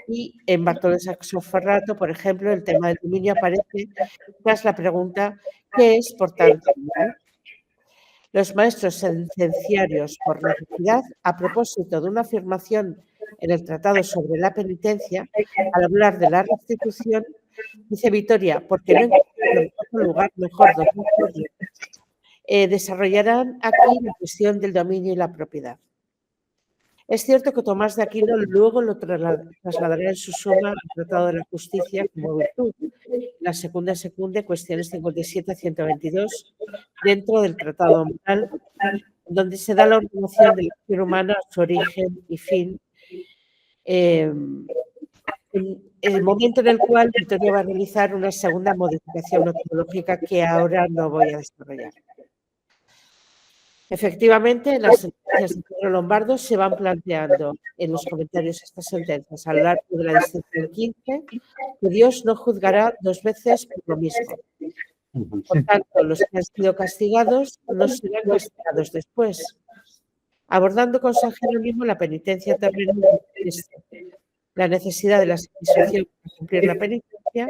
y en Bartolomé Saxoferrato, por ejemplo, el tema del dominio aparece tras la pregunta ¿qué es, por tanto, dominio? Los maestros sentenciarios por necesidad, a propósito de una afirmación en el Tratado sobre la penitencia, al hablar de la restitución, dice Vitoria, porque no encuentran otro lugar mejor donde hacerlo, desarrollarán aquí la cuestión del dominio y la propiedad. Es cierto que Tomás de Aquino luego lo trasladará en su suma al Tratado de la Justicia como virtud, la segunda cuestiones 57 a 122, dentro del Tratado Moral, donde se da la ordenación de la acción humana a su origen y fin, en el momento en el cual Vitoria va a realizar una segunda modificación metodológica que ahora no voy a desarrollar. Efectivamente, en las sentencias de Pedro Lombardo se van planteando en los comentarios estas sentencias a lo largo de la distinción 15 que Dios no juzgará dos veces por lo mismo. Por tanto, los que han sido castigados no serán castigados después. Abordando con San Jerónimo la penitencia terrenal de Cristo, la necesidad de la satisfacción para cumplir la penitencia,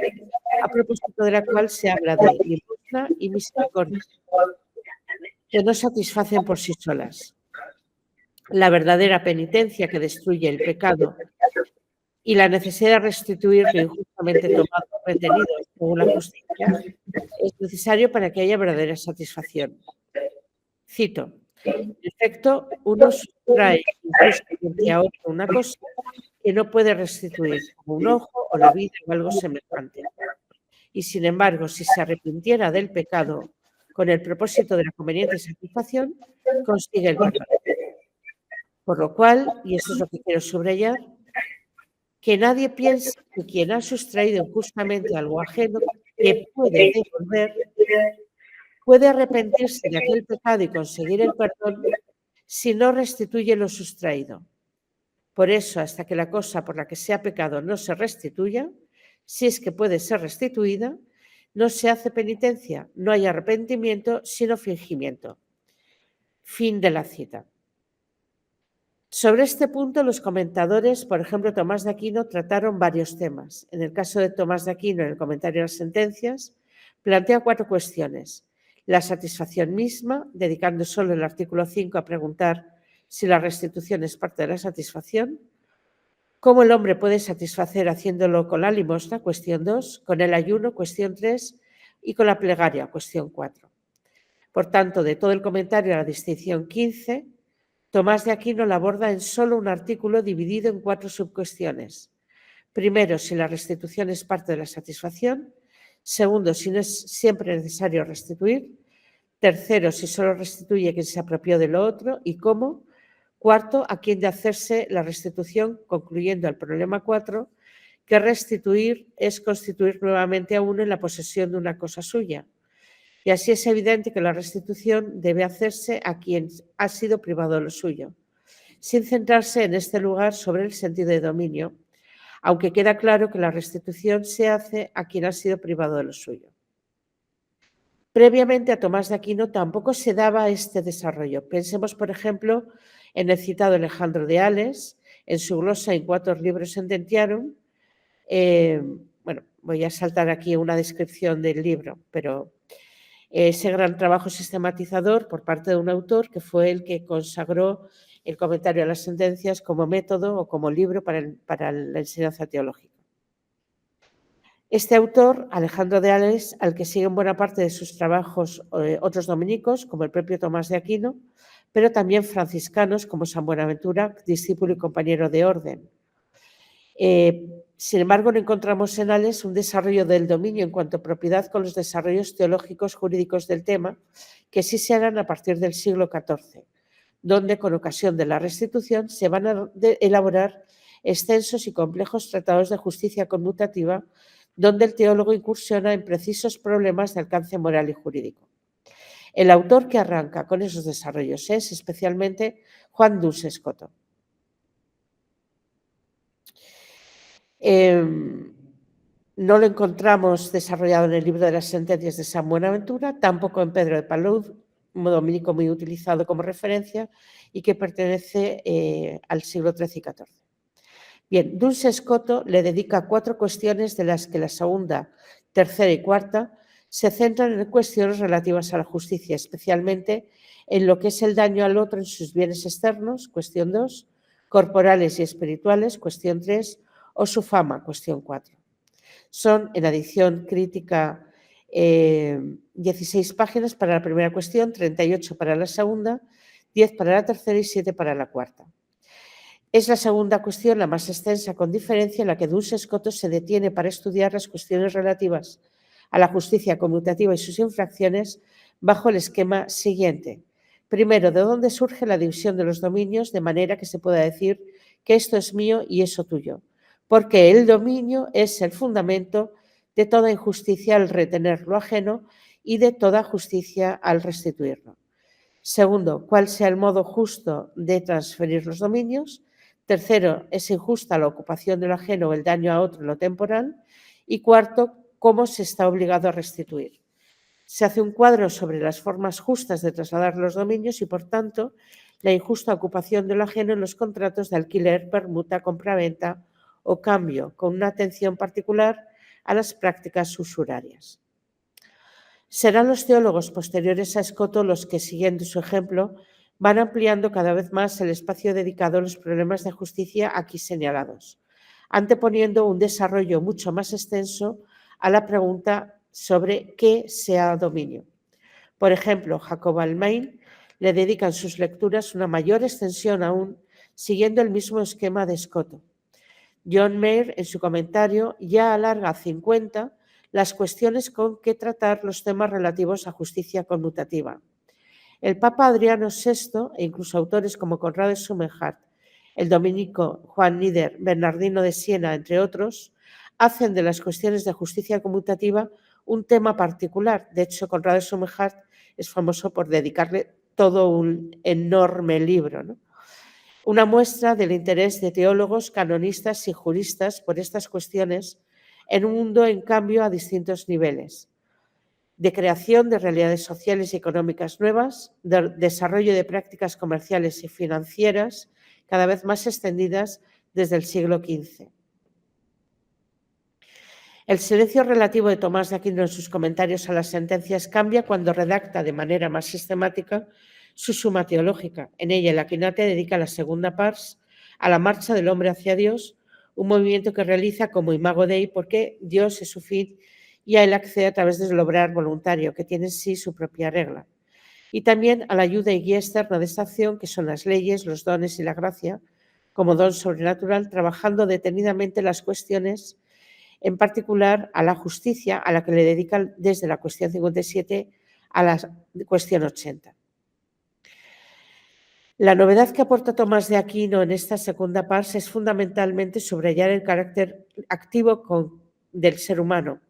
a propósito de la cual se habla de limosna y misericordia, que no satisfacen por sí solas. La verdadera penitencia que destruye el pecado y la necesidad de restituir lo injustamente tomado o retenido según la justicia es necesario para que haya verdadera satisfacción. Cito: en efecto, uno sustrae incluso frente a otro una cosa que no puede restituir, como un ojo o la vida o algo semejante. Y sin embargo, si se arrepintiera del pecado con el propósito de la conveniente satisfacción, consigue el perdón. Por lo cual, y eso es lo que quiero subrayar, que nadie piense que quien ha sustraído injustamente algo ajeno que puede devolver, puede arrepentirse de aquel pecado y conseguir el perdón si no restituye lo sustraído. Por eso, hasta que la cosa por la que se ha pecado no se restituya, si es que puede ser restituida, no se hace penitencia, no hay arrepentimiento, sino fingimiento. Fin de la cita. Sobre este punto, los comentadores, por ejemplo, Tomás de Aquino, trataron varios temas. En el caso de Tomás de Aquino, en el comentario a las sentencias, plantea 4 cuestiones. La satisfacción misma, dedicando solo el artículo 5 a preguntar si la restitución es parte de la satisfacción. ¿Cómo el hombre puede satisfacer haciéndolo con la limosna? Cuestión 2. Con el ayuno, cuestión 3. Y con la plegaria, cuestión 4. Por tanto, de todo el comentario a la distinción 15, Tomás de Aquino la aborda en solo un artículo dividido en 4 subcuestiones. Primero, si la restitución es parte de la satisfacción. Segundo, si no es siempre necesario restituir. Tercero, si solo restituye quien se apropió de lo otro y cómo. Cuarto, a quién de hacerse la restitución, concluyendo al problema 4, que restituir es constituir nuevamente a uno en la posesión de una cosa suya. Y así es evidente que la restitución debe hacerse a quien ha sido privado de lo suyo, sin centrarse en este lugar sobre el sentido de dominio, aunque queda claro que la restitución se hace a quien ha sido privado de lo suyo. Previamente a Tomás de Aquino tampoco se daba este desarrollo. Pensemos, por ejemplo, en el citado Alejandro de Ales, en su glosa in 4 libros sententiarum. Bueno, voy a saltar aquí una descripción del libro, pero ese gran trabajo sistematizador por parte de un autor que fue el que consagró el comentario a las sentencias como método o como libro para la enseñanza teológica. Este autor, Alejandro de Ales, al que siguen buena parte de sus trabajos otros dominicos, como el propio Tomás de Aquino, pero también franciscanos como San Buenaventura, discípulo y compañero de orden. Sin embargo, no encontramos en Ales un desarrollo del dominio en cuanto a propiedad con los desarrollos teológicos jurídicos del tema, que sí se harán a partir del siglo XIV, donde con ocasión de la restitución se van a elaborar extensos y complejos tratados de justicia conmutativa, donde el teólogo incursiona en precisos problemas de alcance moral y jurídico. El autor que arranca con esos desarrollos es especialmente Juan Duns Scoto. No lo encontramos desarrollado en el libro de las sentencias de San Buenaventura, tampoco en Pedro de Palou, un dominico muy utilizado como referencia y que pertenece al siglo XIII y XIV. Bien, Duns Scoto le dedica 4 cuestiones, de las que la segunda, tercera y cuarta se centran en cuestiones relativas a la justicia, especialmente en lo que es el daño al otro en sus bienes externos, cuestión 2, corporales y espirituales, cuestión 3, o su fama, cuestión 4. Son, en adición crítica, 16 páginas para la primera cuestión, 38 para la segunda, 10 para la tercera y 7 para la cuarta. Es la segunda cuestión, la más extensa con diferencia, en la que Duns Scoto se detiene para estudiar las cuestiones relativas a la justicia conmutativa y sus infracciones bajo el esquema siguiente. Primero, ¿de dónde surge la división de los dominios de manera que se pueda decir que esto es mío y eso tuyo? Porque el dominio es el fundamento de toda injusticia al retener lo ajeno y de toda justicia al restituirlo. Segundo, cuál sea el modo justo de transferir los dominios. Tercero, es injusta la ocupación de lo ajeno o el daño a otro en lo temporal. Y cuarto, cómo se está obligado a restituir. Se hace un cuadro sobre las formas justas de trasladar los dominios y, por tanto, la injusta ocupación de lo ajeno en los contratos de alquiler, permuta, compraventa o cambio, con una atención particular a las prácticas usurarias. Serán los teólogos posteriores a Escoto los que, siguiendo su ejemplo, van ampliando cada vez más el espacio dedicado a los problemas de justicia aquí señalados, anteponiendo un desarrollo mucho más extenso a la pregunta sobre qué sea dominio. Por ejemplo, Jacob Almain le dedica en sus lecturas una mayor extensión aún, siguiendo el mismo esquema de Escoto. John Mayer, en su comentario, ya alarga a 50 las cuestiones con que tratar los temas relativos a justicia conmutativa. El Papa Adriano VI e incluso autores como Conrado de Summerhart, el dominico Juan Nieder, Bernardino de Siena, entre otros, hacen de las cuestiones de justicia conmutativa un tema particular. De hecho, Conrado de Summerhart es famoso por dedicarle todo un enorme libro, ¿no? Una muestra del interés de teólogos, canonistas y juristas por estas cuestiones en un mundo en cambio a distintos niveles, de creación de realidades sociales y económicas nuevas, de desarrollo de prácticas comerciales y financieras cada vez más extendidas desde el siglo XV. El silencio relativo de Tomás de Aquino en sus comentarios a las sentencias cambia cuando redacta de manera más sistemática su Suma Teológica. En ella, el Aquinate dedica la segunda pars a la marcha del hombre hacia Dios, un movimiento que realiza como imago Dei porque Dios es su fin y a él accede a través del obrar voluntario, que tiene en sí su propia regla. Y también a la ayuda y guía externa de esta acción, que son las leyes, los dones y la gracia, como don sobrenatural, trabajando detenidamente las cuestiones, en particular a la justicia, a la que le dedican desde la cuestión 57 a la cuestión 80. La novedad que aporta Tomás de Aquino en esta segunda pars es fundamentalmente subrayar el carácter activo del ser humano,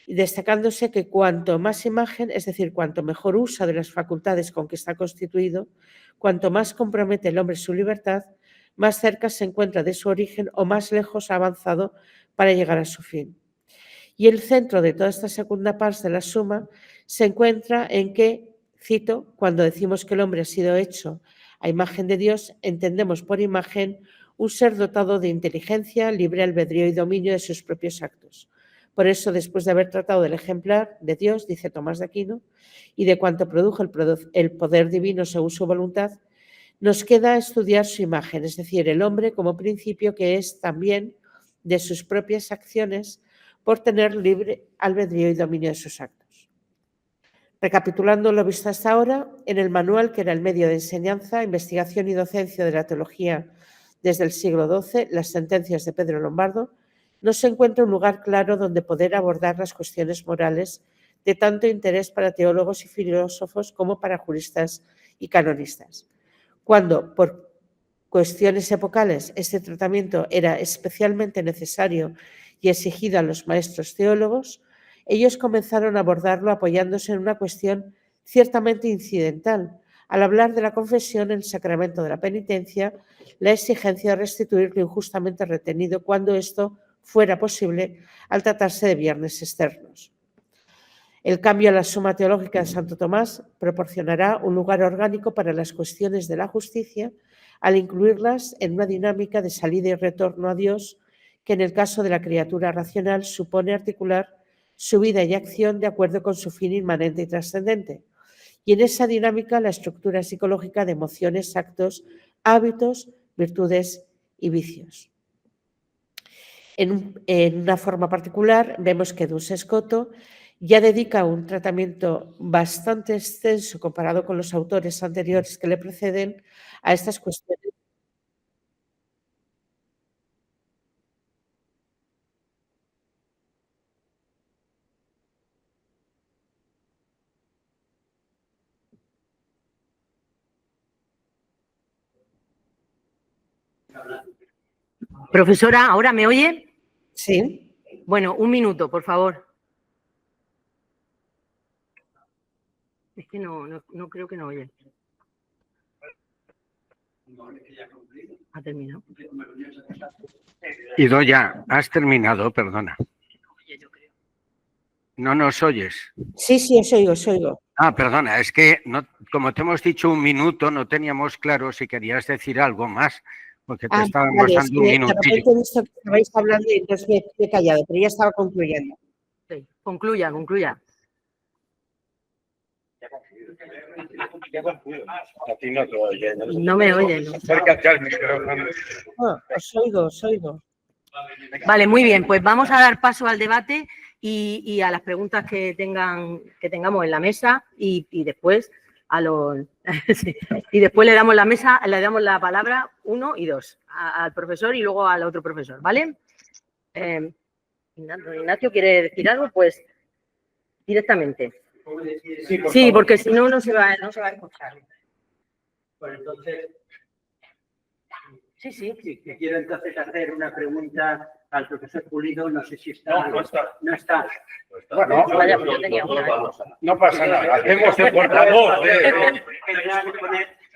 destacándose que cuanto más imagen, es decir, cuanto mejor usa de las facultades con que está constituido, cuanto más compromete el hombre su libertad, más cerca se encuentra de su origen o más lejos ha avanzado para llegar a su fin. Y el centro de toda esta segunda parte de la suma se encuentra en que, cito, cuando decimos que el hombre ha sido hecho a imagen de Dios, entendemos por imagen un ser dotado de inteligencia, libre albedrío y dominio de sus propios actos. Por eso, después de haber tratado del ejemplar de Dios, dice Tomás de Aquino, y de cuanto produjo el poder divino según su voluntad, nos queda estudiar su imagen, es decir, el hombre como principio que es también de sus propias acciones por tener libre albedrío y dominio de sus actos. Recapitulando lo visto hasta ahora, en el manual, que era el medio de enseñanza, investigación y docencia de la teología desde el siglo XII, las sentencias de Pedro Lombardo, no se encuentra un lugar claro donde poder abordar las cuestiones morales de tanto interés para teólogos y filósofos como para juristas y canonistas. Cuando, por cuestiones epocales, este tratamiento era especialmente necesario y exigido a los maestros teólogos, ellos comenzaron a abordarlo apoyándose en una cuestión ciertamente incidental, al hablar de la confesión, el sacramento de la penitencia, la exigencia de restituir lo injustamente retenido cuando esto fuera posible al tratarse de bienes externos. El cambio a la Suma Teológica de Santo Tomás proporcionará un lugar orgánico para las cuestiones de la justicia al incluirlas en una dinámica de salida y retorno a Dios que en el caso de la criatura racional supone articular su vida y acción de acuerdo con su fin inmanente y trascendente. Y en esa dinámica la estructura psicológica de emociones, actos, hábitos, virtudes y vicios. En una forma particular vemos que Duns Scoto ya dedica un tratamiento bastante extenso comparado con los autores anteriores que le preceden a estas cuestiones. Profesora, ¿ahora me oye? Sí. Bueno, un minuto, por favor. Es que no creo que no oye. Ha terminado. Idoia, has terminado, perdona. ¿No nos oyes? Sí, sí, os oigo, os oigo. Ah, perdona, es que no, como te hemos dicho 1 minuto, no teníamos claro si querías decir algo más, porque te estábamos Vale, es dando un que de minutillo. repente he visto que estabais hablando y entonces me he callado, pero ya estaba concluyendo. Sí, concluya, concluya. A ti no te oye. No me oyen. ¿No? Acércate al micrófono. No, os oigo, os oigo. Vale, muy bien, pues vamos a dar paso al debate y a las preguntas que tengamos en la mesa y después a los sí, y después le damos la palabra 1 y 2 al profesor y luego al otro profesor, ¿vale? Ignacio, ¿quiere decir algo? Pues directamente. Sí, porque si no, no se va a escuchar. Pues entonces, Sí. que quiero entonces hacer una pregunta al profesor Pulido, no sé si está. No está. Bueno, Vaya, pues yo tenía una. no pasa nada, hacemos de portavoz.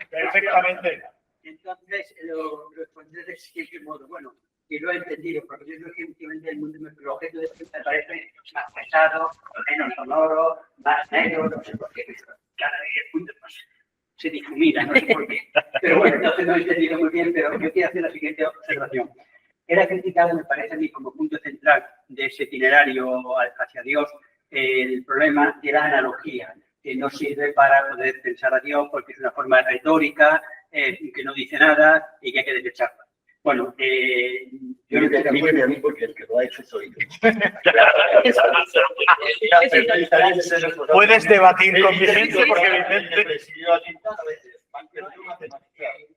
Perfectamente. Entonces, lo responderé del siguiente modo. Bueno, y lo he entendido, porque yo recientemente el mundo el objeto de este me parece más pesado, menos sonoro, más negro, no sé por qué. Cada vez el punto se difumina, no sé por qué. Pero bueno, entonces no he entendido muy bien, pero yo quiero hacer la siguiente observación. Era criticado, me parece a mí, como punto central de ese itinerario hacia Dios, el problema de la analogía, que no sirve para poder pensar a Dios porque es una forma retórica, que no dice nada y que hay que desecharla. Bueno, yo no te a mí porque el que lo ha hecho soy yo. Puedes debatir con Vicente porque Vicente...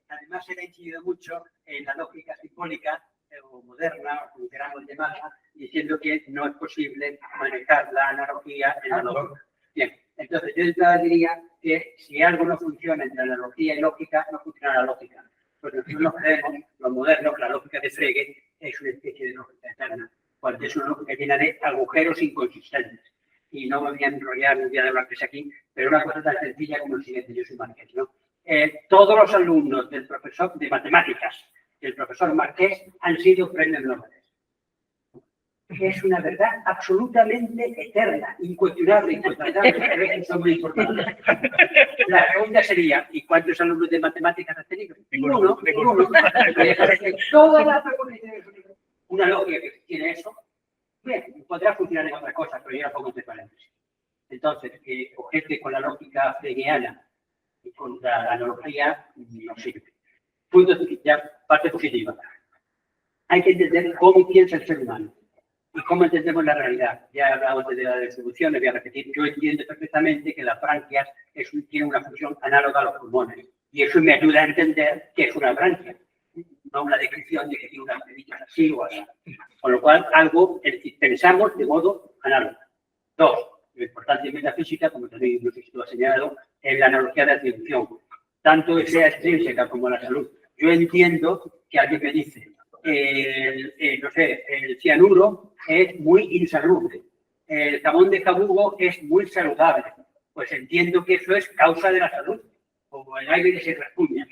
Además, se ha incidido mucho en la lógica simbólica o moderna, o como queramos llamarla, diciendo que no es posible manejar la analogía en la lógica. Bien, entonces yo diría que si algo no funciona entre analogía y lógica, no funciona la lógica. Pues nosotros nos creemos, los modernos, la lógica de Frege es una especie de lógica eterna, porque es una lógica llena de agujeros inconsistentes. Y no me voy a enrollar, no voy a hablar de aquí, pero una cosa tan sencilla como el siguiente, yo soy Marqués, ¿no? Todos los alumnos del profesor de matemáticas, del profesor Marqués, han sido premios Nobel. Es una verdad absolutamente eterna, incuestionable, incuestionable, eso es muy importante. La pregunta sería, ¿y cuántos alumnos de matemáticas has tenido? Ninguno. Todas las preguntas, una lógica que tiene eso, bien, podrá funcionar en otras cosas, pero yo la pongo entre paréntesis. Entonces, cogerte con la lógica fregeana y con la analogía no sirve. Punto, ya, parte positiva. Hay que entender cómo piensa el ser humano y cómo entendemos la realidad. Ya he hablado antes de la distribución, le voy a repetir. Yo entiendo perfectamente que las branquias tienen una función análoga a los pulmones y eso me ayuda a entender que es una branquia, no una descripción de que tiene unas medidas así o así. Con lo cual, algo pensamos de modo análogo. 2. Lo importante en metafísica, como también lo ha señalado, es la analogía de atribución. Tanto sea extrínseca como la salud. Yo entiendo que alguien me dice, el cianuro es muy insalubre, el jamón de jabugo es muy saludable. Pues entiendo que eso es causa de la salud, como el aire que se rasguña.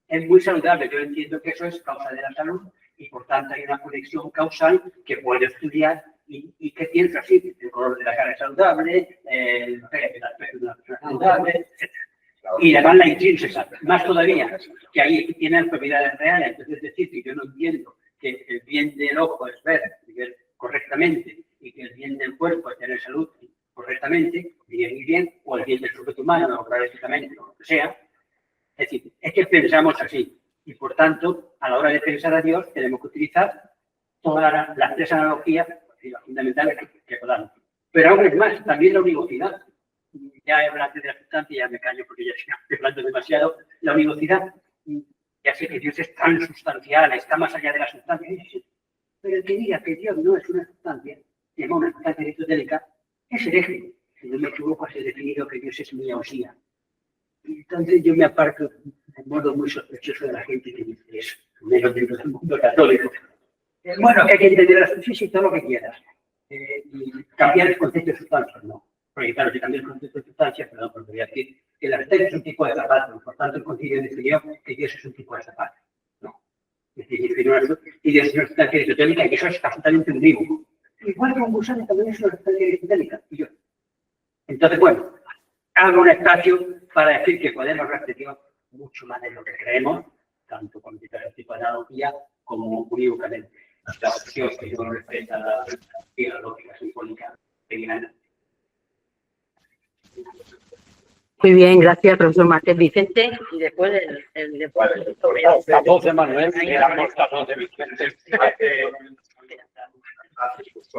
Es muy saludable, yo entiendo que eso es causa de la salud y por tanto hay una conexión causal que puedo estudiar y que pienso así, el color de la cara es saludable, el aspecto de una persona saludable, etc. Y además la intrínseca, más todavía, que ahí tienen propiedades reales. Entonces, es decir, que yo no entiendo que el bien del ojo es ver correctamente y que el bien del cuerpo es tener salud correctamente, bien, o el bien del sujeto humano, o éticamente, o lo que sea. Es decir, es que pensamos así. Y por tanto, a la hora de pensar a Dios, tenemos que utilizar todas las 3 analogías fundamentales que podamos. Pero aún es más, también la univocidad. Ya he hablado de la sustancia, ya me callo porque ya estoy hablando demasiado. La univocidad, ya sé que Dios es tan sustancial, está más allá de la sustancia. Pero el que diga que Dios no es una sustancia, se llama una sustancia aristotélica, es hereje. Si no me equivoco, se ha definido que Dios es miaosía. Entonces yo me aparto de modo muy sospechoso de la gente que dice eso, menos dentro del mundo católico. Bueno, que hay que entender la sustancia y todo lo que quieras. Y cambiar el concepto de sustancia, no. Porque claro, si cambia el concepto de sustancia, perdón, porque voy a decir que el arcén es un tipo de zapato, por tanto el concilio definió que Dios es un tipo de zapato. No. Es decir, y Dios es una sustancia aristotélica y eso es absolutamente un vivo. Igual que un gusano también es una sustancia aristotélica. Y yo. Entonces, bueno, hago un espacio para decir que podemos reflexionar mucho más de lo que creemos, tanto con diferentes tipos de analogía como unívocamente. La opción que yo respecto a la lógica sinfónica hegeliana. Muy bien, gracias, profesor Márquez Vicente. Y después el Vale, portavoz de Manuel y la portavoz de Vicente. Hace unos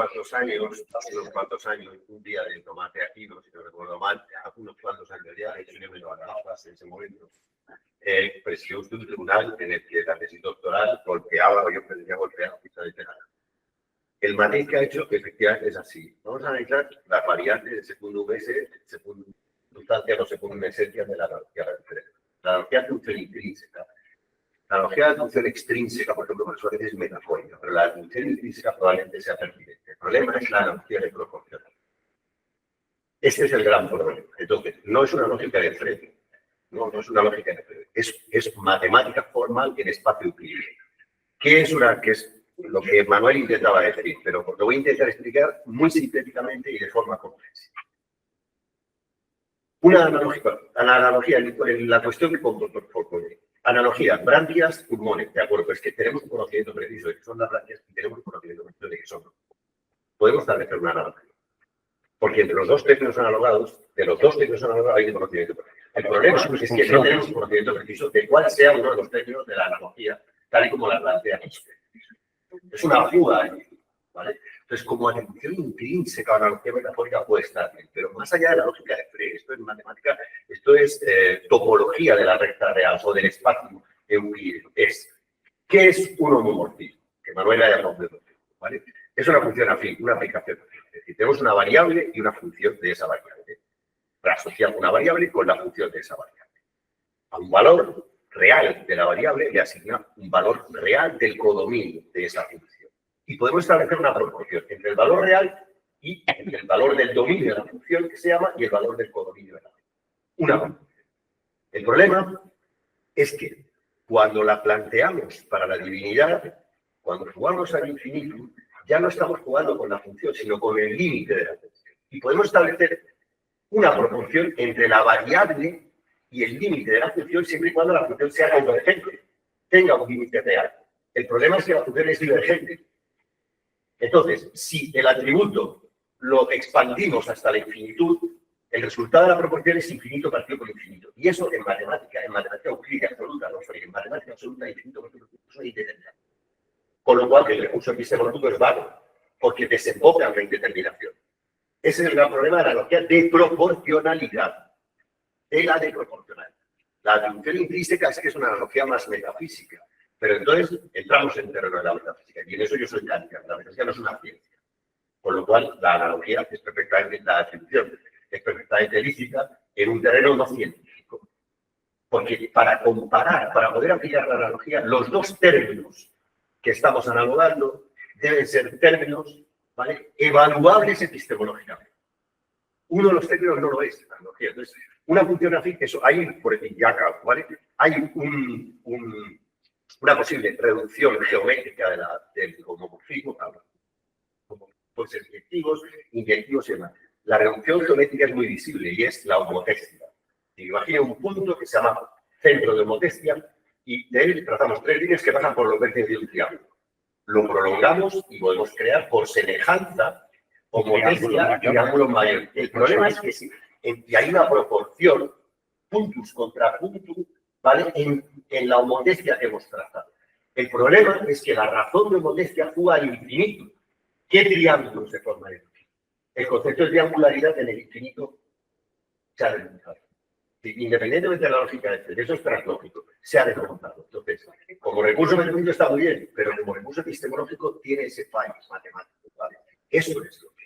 cuantos años, un día de tomate Aquino, si no recuerdo mal, hace unos cuantos años ya, he tenido las gafas en ese momento, presidió usted un tribunal en el que la tesis doctoral golpeaba, o yo pretendía golpear justamente nada. El matiz que ha hecho, efectivamente, es así. Vamos a analizar las variantes de segundo V, circunstancias o segundo esencias de la analogía de referencia. La analogía de función intrínseca. La analogía de función extrínseca, por ejemplo, por veces es metafórica, pero la función intrínseca probablemente sea pertinente. El problema es la analogía de proporción. Este es el gran problema. Entonces, no es una lógica de frente. No es una lógica de frente. Es matemática formal en espacio euclidiano. ¿Qué es lo que Manuel intentaba decir? Pero lo voy a intentar explicar muy sintéticamente y de forma compleja. Una analogía, la cuestión que propone. Analogía, branquias, pulmones, ¿de acuerdo? Pues que tenemos un conocimiento preciso de que son las branquias y tenemos un conocimiento preciso de que son. Podemos establecer una analogía. Porque entre los dos términos analogados, hay un conocimiento preciso. El problema es que no tenemos un conocimiento preciso de cuál sea uno de los términos de la analogía, tal y como la plantea. Es una fuga, ¿vale? Entonces, como atribución intrínseca o analogía metafórica puede estar bien, pero más allá de la lógica de Frege, esto es matemática, esto es topología de la recta real o del espacio euclídeo. ¿Qué es un homomorfismo? Que Manuel haya hablado de eso, ¿vale? Es una función afín, una aplicación afín. Es decir, tenemos una variable y una función de esa variable. Asociamos una variable con la función de esa variable. A un valor real de la variable le asigna un valor real del codominio de esa función. Y podemos establecer una proporción entre el valor real y entre el valor del dominio de la función que se llama y el valor del codominio de la función. Una proporción. El problema es que cuando la planteamos para la divinidad, cuando jugamos al infinito, ya no estamos jugando con la función, sino con el límite de la función. Y podemos establecer una proporción entre la variable y el límite de la función siempre y cuando la función sea convergente, tenga un límite real. El problema es que la función es divergente. Entonces, si el atributo lo expandimos hasta la infinitud, el resultado de la proporción es infinito partido por infinito. Y eso en matemática euclídea absoluta, no soy en matemática absoluta, infinito partido por infinito, soy indeterminado. Con lo cual, el recurso epistemológico es vago, porque desemboca en la indeterminación. Ese es el gran problema de la analogía de proporcionalidad. De la de proporcionalidad. La atribución intrínseca es que es una analogía más metafísica. Pero entonces entramos en el terreno de la metafísica. Y en eso yo soy kantiano. La metafísica no es una ciencia. Con lo cual, la analogía es perfectamente, la atribución es perfectamente lícita en un terreno no científico. Porque para comparar, para poder aplicar la analogía, los dos términos que estamos analogando deben ser términos, ¿vale?, evaluables epistemológicamente. Uno de los términos no lo es, la analogía. Entonces, una función afín, eso hay, por ejemplo, ya acabo, ¿vale? Hay una posible reducción geométrica del homomorfismo, pueden ser inyectivos y demás. La reducción geométrica es muy visible y es la homotestia. Imagina un punto que se llama centro de homotestia y de él trazamos tres líneas que pasan por los vértices de un triángulo. Lo prolongamos y podemos crear por semejanza homotestia triángulo mayor. El problema es que si hay una proporción puntus contra puntus, ¿vale?, en la homotestia que hemos trazado. El problema es que la razón de homotestia juega al infinito. ¿Qué triángulo se forma en el infinito? El concepto de triangularidad en el infinito se ha desmontado. Independientemente de la lógica de eso es translógico, se ha desmontado. Entonces, como recurso metafísico está muy bien, pero como recurso epistemológico tiene ese fallo matemático, ¿vale? Eso es lo que...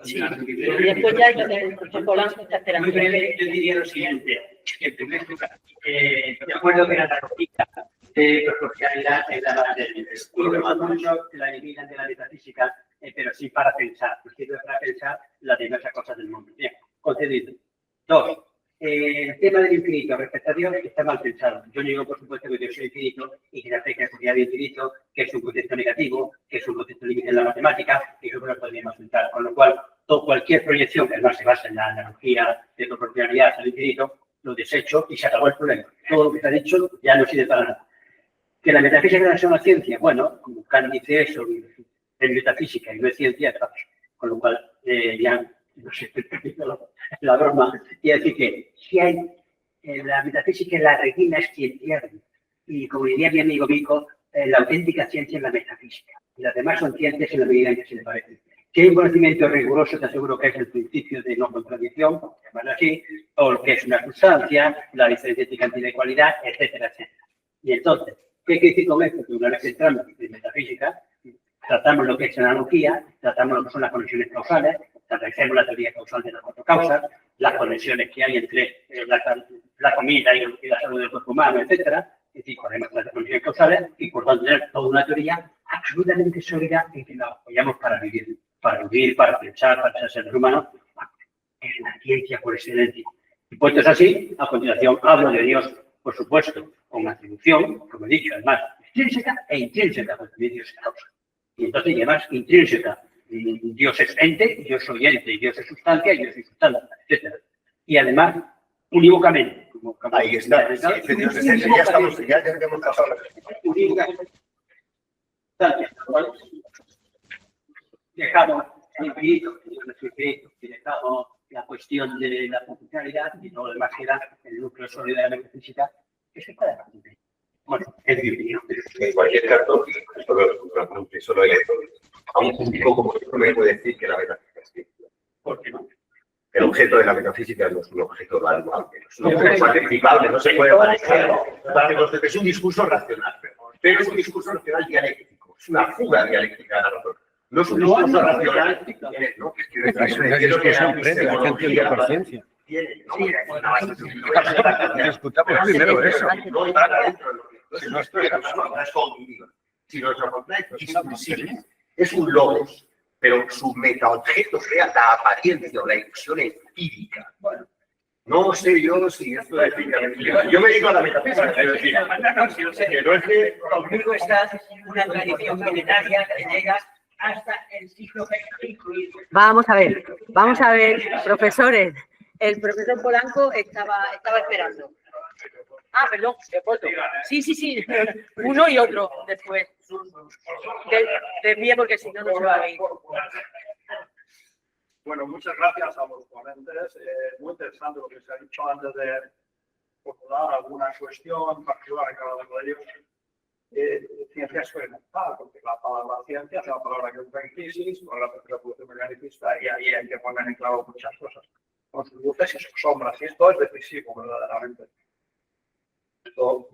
Sí. Y después ya el profesor Polanco está esperando. Muy breve, yo diría lo siguiente. En primer lugar, de acuerdo que la analogía de proporcionalidad es la base del mundo, la eliminan de la metafísica, pero sí para pensar, porque para pensar las diversas cosas del mundo. Bien, concedido. Dos, el tema del infinito respecto a Dios está mal pensado. Yo digo, por supuesto, que Dios es infinito y que la fe que es unidad de infinito, que es un concepto negativo, que es un concepto límite en la matemática, y eso no lo podríamos aceptar. Con lo cual, cualquier proyección que además se basa en la analogía de proporcionalidad al infinito, lo desecho y se acabó el problema. Todo lo que está dicho ya no sirve para nada. Que la metafísica no es una ciencia, bueno, como Kant dice eso, es metafísica y no es ciencia, con lo cual ya no sé, la broma, y decir que si hay la metafísica, la reina es ciencia, y como diría mi amigo Vico, la auténtica ciencia es la metafísica, y las demás son ciencias en la medida en que se le parece. Si hay un conocimiento riguroso, te aseguro que es el principio de no contradicción, por llamarlo así, o lo que es una sustancia, la diferencia entre cantidad y cualidad, etcétera, etcétera. Y entonces, ¿qué quiere decir con esto? Que una vez que entramos en metafísica, tratamos lo que es analogía, tratamos lo que son las conexiones causales, tratamos la teoría causal de las cuatro causas, las conexiones que hay entre la comida y la salud del cuerpo humano, etcétera. Es decir, podemos las conexiones causales y por tanto tener toda una teoría absolutamente sólida en que la apoyamos para vivir, para pensar, para ser seres humanos. Es una ciencia por excelencia. Y puestos así, a continuación hablo de Dios, por supuesto, con atribución, como he dicho, además, extrínseca e intrínseca, porque Dios es causa. Y entonces, además, intrínseca, Dios es ente, yo soy ente, Dios es sustancia, yo soy sustancia, etc. Y además, unívocamente. Ahí está. Sí, ya hemos pasado la unívocamente. Dejamos el infinito, y dejamos la cuestión de la potencialidad y todo lo demás queda el núcleo sólido de la metafísica, que se puede repetir. Bueno, es mi opinión. En cualquier caso, solo he leído. A un público como yo no me puede decir que la metafísica es ciencia. ¿Por qué no? El objeto de la metafísica no es un objeto evaluable, no es un objeto cuantificable, no se puede manejar. Es un discurso racional, pero es un discurso racional dialéctico, es una fuga dialéctica de la razón. No es un discurso racional, ¿no? Discutamos primero eso. Es un logos, pero su metaobjeto sea la apariencia o la ilusión empírica. Bueno, no sé yo si esto es... Yo me dedico a la metafísica, quiero decir. Pero es que conmigo está una tradición milenaria que llega hasta el siglo XX. Vamos a ver, profesores. El profesor Polanco estaba esperando. Ah, perdón, de foto. Sí, uno y otro después. De pie porque si no, no se va a ir. Bueno, muchas gracias a los ponentes. Muy interesante lo que se ha dicho antes de formular alguna cuestión particular en cada uno de ellos. Ciencia experimental, porque la palabra ciencia es una palabra que entra en crisis con la revolución mecanicista y ahí hay que poner en claro muchas cosas. Con sus luces y sus sombras, y esto es decisivo verdaderamente. Esto,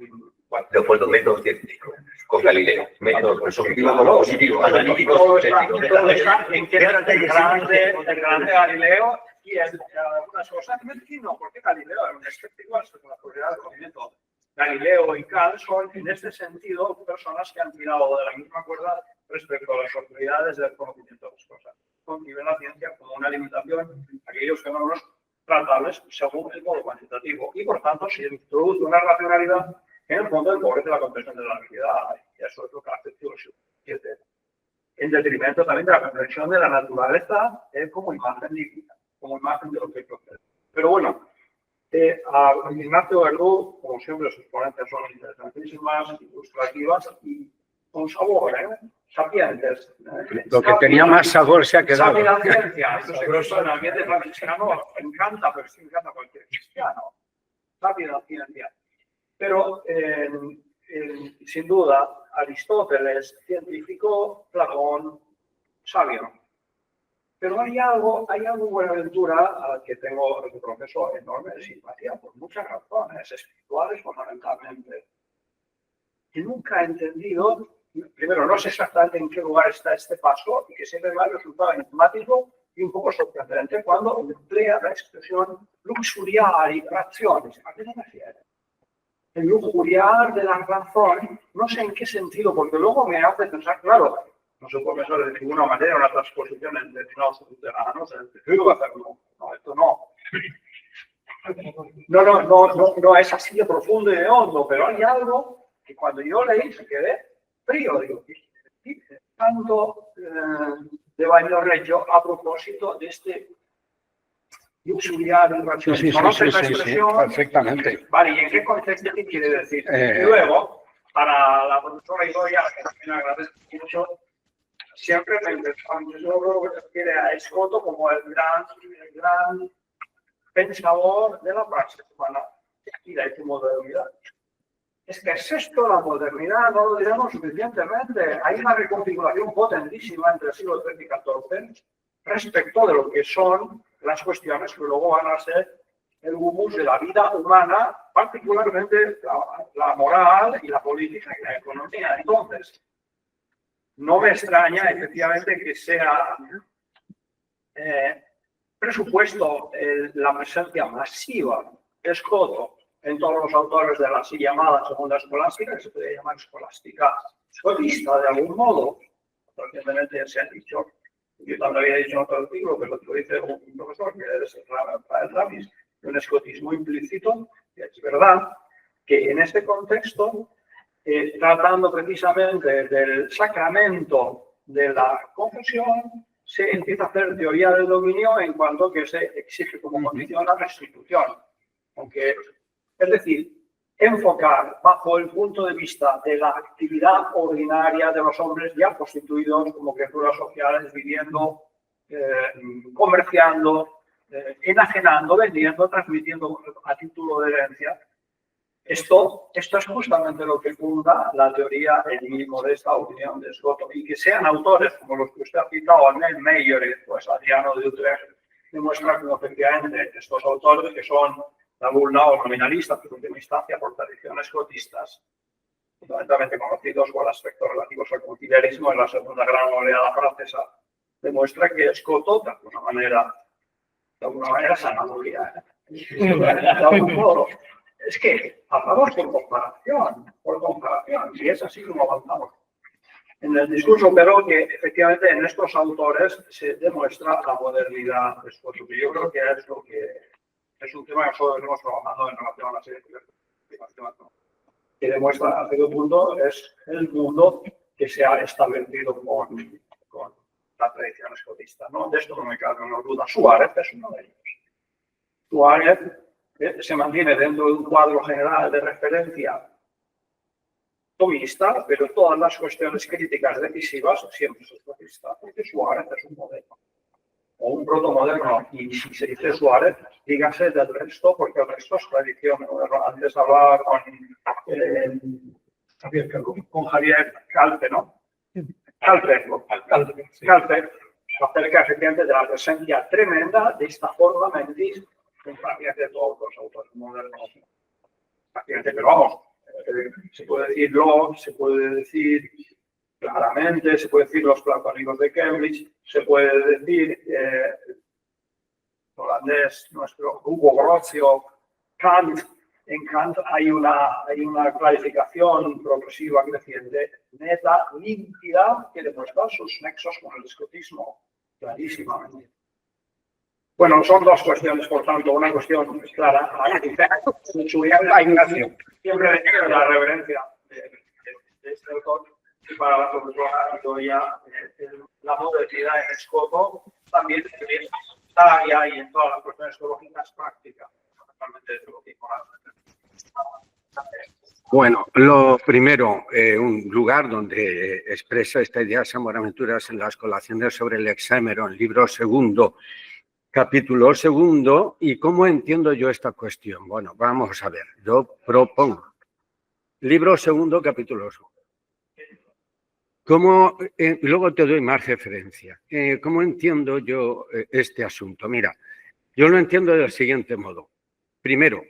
bueno, Leopoldo, método científico, con Galileo, método positivo, analítico, todo está en que el grande Galileo y en algunas cosas no, porque Galileo era un escéptico con la probabilidad del conocimiento. Galileo y Kant son, en este sentido, personas que han tirado de la misma cuerda respecto a las autoridades del conocimiento de las cosas. Conciben la ciencia como una limitación, aquellos fenómenos tratables según el modo cuantitativo. Y, por tanto, se introduce una racionalidad que, en el fondo, empobrece la comprensión de la realidad. Y eso es lo que hace el siglo VII. En detrimento también de la comprensión de la naturaleza como imagen líquida, como imagen de lo que procede. Pero bueno, a Ignacio Verdú, como siempre, sus ponentes son interesantísimas, ilustrativas y con sabor, sapientes. Lo que tenía más sabor se ha quedado. Sabe la ciencia, esto se cruzó en el ambiente franciscano, encanta, pero sí encanta a cualquier cristiano. Sabe la ciencia. Pero, sin duda, Aristóteles, científico, Platón, sabio. Pero hay algo Buenaventura, al que tengo, al que profeso enorme simpatía por muchas razones, espirituales fundamentalmente, que nunca ha entendido, primero, no sé exactamente en qué lugar está este paso y que siempre me ha resultado enigmático y un poco sorprendente cuando emplea la expresión luxuriar y razones. ¿A qué se refiere? El luxuriar de la razón, no sé en qué sentido, porque luego me hace pensar, claro, no se puede pensar de ninguna manera una transposición entre determinados luteranos, en el que yo voy a hacerlo. No, esto no. no es así de profundo y de hondo, pero hay algo que cuando yo leí se quedé frío. Digo, ¿qué tanto de Baño Reggio a propósito de este subsidiario irracionalismo? ¿Conoces la expresión? Perfectamente. Vale, ¿y en qué contexto qué quiere decir? Y luego, para la profesora Idoia, que también agradezco mucho, siempre me yo creo que se refiere a Escoto como el gran pensador de la praxis humana y de su modernidad. Es que es esto la modernidad, no lo diremos suficientemente. Hay una reconfiguración potentísima entre el siglo XIII y XIV respecto de lo que son las cuestiones que luego van a ser el humus de la vida humana, particularmente la moral y la política y la economía. Entonces, no me extraña efectivamente que sea presupuesto la presencia masiva de Escoto en todos los autores de la así llamada segunda escolástica, que se puede llamar escolástica escotista de algún modo. Recientemente se ha dicho, yo también había dicho en otro artículo, pero lo dice un profesor que es Rafael Ramis, un escotismo implícito, que es verdad que en este contexto, tratando precisamente del sacramento de la confusión, se empieza a hacer teoría del dominio en cuanto que se exige como condición la restitución. Aunque, es decir, enfocar bajo el punto de vista de la actividad ordinaria de los hombres ya constituidos como criaturas sociales, viviendo, comerciando, enajenando, vendiendo, transmitiendo a título de herencia. Esto es justamente lo que funda la teoría del mínimo de esta opinión de Escoto. Y que sean autores como los que usted ha citado, Arnel Meyer y pues Adriano de Utrecht, demuestra que efectivamente estos autores, que son de algún lado nominalistas, pero en última instancia por tradiciones escotistas, fundamentalmente conocidos por aspectos relativos al cultiverismo en la segunda gran oleada francesa, demuestra que Escoto, de alguna manera es analogía. De algún modo, es que hablamos por comparación, y es así como avanzamos. En el discurso, pero que efectivamente en estos autores se demuestra la modernidad de Escoto, que yo creo que es lo que es un tema que nosotros hemos trabajado en relación a la serie de temas, que demuestra hasta qué punto es el mundo que se ha establecido con la tradición escotista, ¿no? De esto no me cabe una duda. Suárez es uno de ellos. Suárez se mantiene dentro de un cuadro general de referencia tomista, pero todas las cuestiones críticas decisivas siempre es escotista, porque Suárez es un modelo o un protomoderno, y si se dice Suárez, dígase del resto, porque el resto es tradición. Antes hablaba con Javier Calpe, ¿no? Calpe, acerca efectivamente de la presencia tremenda de esta forma mentis en prácticamente todos los autores modernos. Pero vamos, se puede decir Locke, se puede decir claramente, se puede decir los platónicos de Cambridge, se puede decir holandés, nuestro Hugo Grocio, Kant. En Kant hay una clarificación progresiva creciente, neta, límpida, que demuestra sus nexos con el escotismo clarísimamente. Bueno, son dos cuestiones, por tanto, una cuestión clara. Siempre la reverencia de este autor. Y para la profesora Idoia, la modernidad en Escoto también está ahí en todas las cuestiones teológicas prácticas. Bueno, lo primero, un lugar donde expresa esta idea San Buenaventura en las colaciones sobre el Hexámeron, libro segundo, capítulo segundo. ¿Y cómo entiendo yo esta cuestión? Bueno, vamos a ver, yo propongo. Libro segundo, capítulo segundo. Luego te doy más referencia. ¿Cómo entiendo yo este asunto? Mira, yo lo entiendo del siguiente modo. Primero,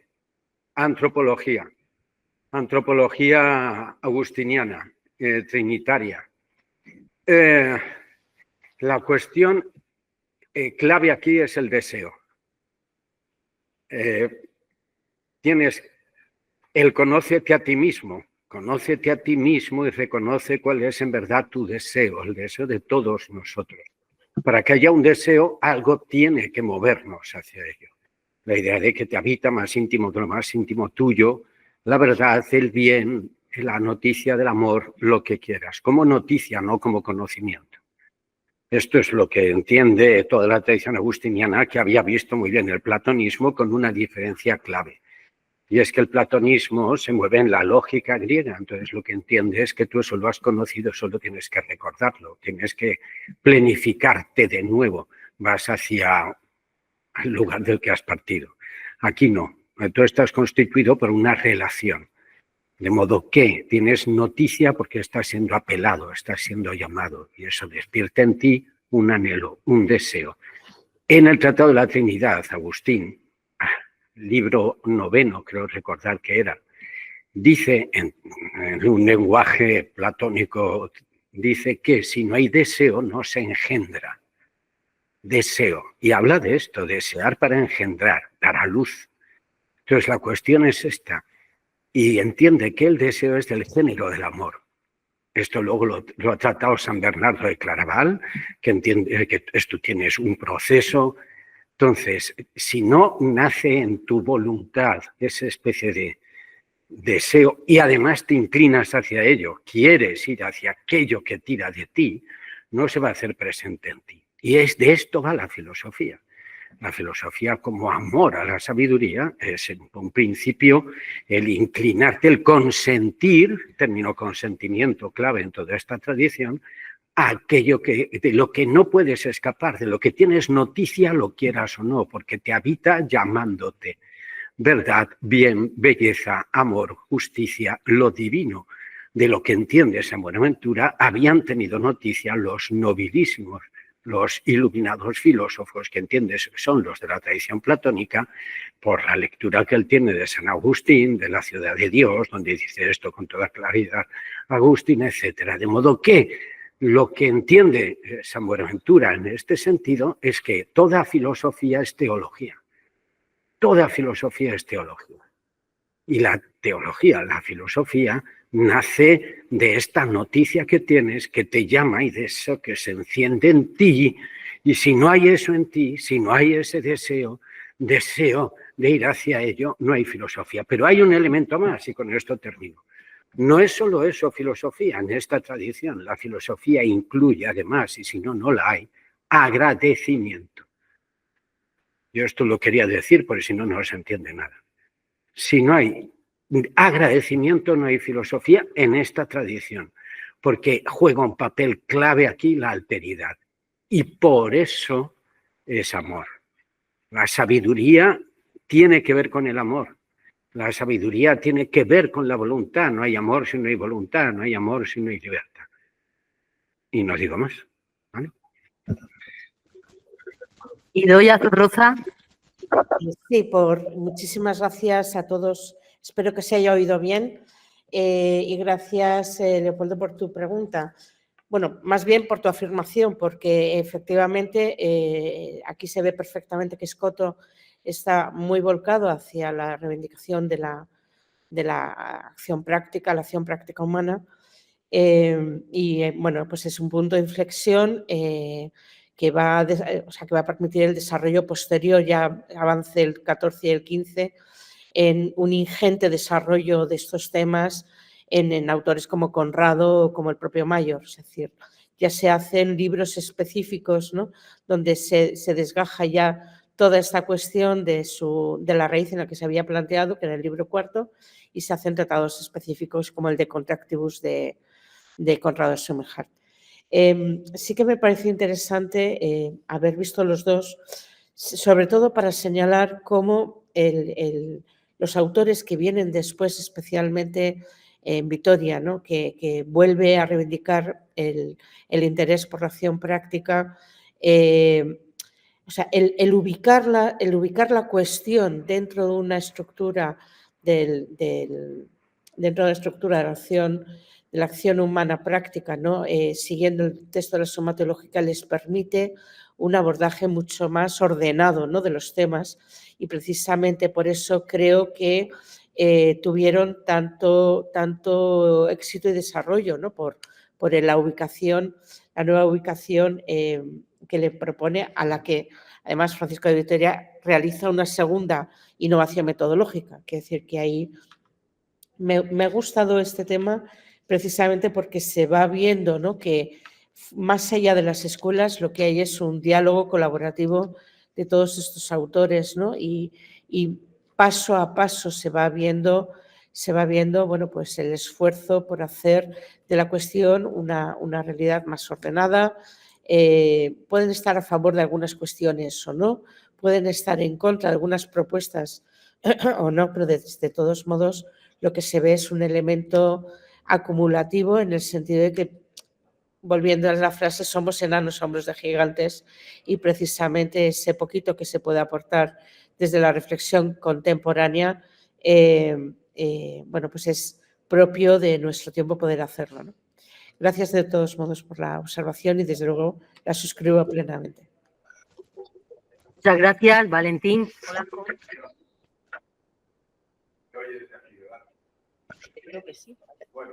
antropología agustiniana, trinitaria. La cuestión clave aquí es el deseo. Tienes el conócete a ti mismo. Conócete a ti mismo y reconoce cuál es en verdad tu deseo, el deseo de todos nosotros. Para que haya un deseo, algo tiene que movernos hacia ello. La idea de que te habita más íntimo que lo más íntimo tuyo, la verdad, el bien, la noticia del amor, lo que quieras, como noticia, no como conocimiento. Esto es lo que entiende toda la tradición agustiniana, que había visto muy bien el platonismo con una diferencia clave. Y es que el platonismo se mueve en la lógica griega, entonces lo que entiende es que tú eso lo has conocido, solo tienes que recordarlo, tienes que planificarte de nuevo, vas hacia el lugar del que has partido. Aquí no, tú estás constituido por una relación, de modo que tienes noticia porque estás siendo apelado, estás siendo llamado, y eso despierta en ti un anhelo, un deseo. En el Tratado de la Trinidad, Agustín, libro 9, creo recordar que era, dice en un lenguaje platónico, dice que si no hay deseo no se engendra. Deseo. Y habla de esto, desear para engendrar, dar a luz. Entonces la cuestión es esta. Y entiende que el deseo es del género del amor. Esto luego lo ha tratado San Bernardo de Claraval, que entiende que esto tienes un proceso. Entonces, si no nace en tu voluntad esa especie de deseo y además te inclinas hacia ello, quieres ir hacia aquello que tira de ti, no se va a hacer presente en ti. Y de esto va la filosofía. La filosofía como amor a la sabiduría es en un principio el inclinarte, el consentir, término consentimiento clave en toda esta tradición, a aquello de lo que no puedes escapar, de lo que tienes noticia, lo quieras o no, porque te habita llamándote. Verdad, bien, belleza, amor, justicia, lo divino. De lo que entiendes en Buenaventura habían tenido noticia los nobilísimos, los iluminados filósofos que entiendes son los de la tradición platónica, por la lectura que él tiene de San Agustín, de la ciudad de Dios, donde dice esto con toda claridad Agustín, etc. De modo que lo que entiende San Buenaventura en este sentido es que toda filosofía es teología. Toda filosofía es teología. Y la teología, la filosofía, nace de esta noticia que tienes, que te llama y de eso que se enciende en ti. Y si no hay eso en ti, si no hay ese deseo de ir hacia ello, no hay filosofía. Pero hay un elemento más, y con esto termino. No es solo eso filosofía en esta tradición. La filosofía incluye además, y si no, no la hay, agradecimiento. Yo esto lo quería decir porque si no, no se entiende nada. Si no hay agradecimiento, no hay filosofía en esta tradición, porque juega un papel clave aquí la alteridad. Y por eso es amor. La sabiduría tiene que ver con el amor. La sabiduría tiene que ver con la voluntad. No hay amor si no hay voluntad, no hay amor si no hay libertad. Y no digo más. ¿Vale? Idoia Zorroza. Sí, muchísimas gracias a todos. Espero que se haya oído bien. Y gracias, Leopoldo, por tu pregunta. Bueno, más bien por tu afirmación, porque efectivamente aquí se ve perfectamente que Escoto está muy volcado hacia la reivindicación de la acción práctica, la acción práctica humana. Bueno, pues es un punto de inflexión que va a permitir el desarrollo posterior, ya avance el 14 y el 15, en un ingente desarrollo de estos temas en autores como Conrado o como el propio Mayor. Es decir, ya se hacen libros específicos, ¿no?, donde se desgaja ya toda esta cuestión de la raíz en la que se había planteado, que era el libro cuarto, y se hacen tratados específicos como el de Contractibus de Conrado de Sommerhardt. Sí que me pareció interesante haber visto los dos, sobre todo para señalar cómo los autores que vienen después, especialmente en Vitoria, ¿no?, que vuelve a reivindicar el interés por la acción práctica, o sea, el ubicar la cuestión dentro de una estructura dentro de la estructura de la acción humana práctica, ¿no?, siguiendo el texto de la Suma Teológica, les permite un abordaje mucho más ordenado, ¿no?, de los temas, y precisamente por eso creo que tuvieron tanto éxito y desarrollo, ¿no?, por la nueva ubicación que le propone, a la que además Francisco de Vitoria realiza una segunda innovación metodológica. Quiere decir que ahí me ha gustado este tema precisamente porque se va viendo, ¿no?, que más allá de las escuelas lo que hay es un diálogo colaborativo de todos estos autores, ¿no? Y paso a paso se va viendo, bueno, pues el esfuerzo por hacer de la cuestión una realidad más ordenada. Pueden estar a favor de algunas cuestiones o no, pueden estar en contra de algunas propuestas o no, pero de todos modos lo que se ve es un elemento acumulativo en el sentido de que, volviendo a la frase, somos enanos a hombros de gigantes, y precisamente ese poquito que se puede aportar desde la reflexión contemporánea, bueno, pues es propio de nuestro tiempo poder hacerlo, ¿no? Gracias de todos modos por la observación y desde luego la suscribo plenamente. Muchas gracias, Valentín. Creo que sí. Bueno,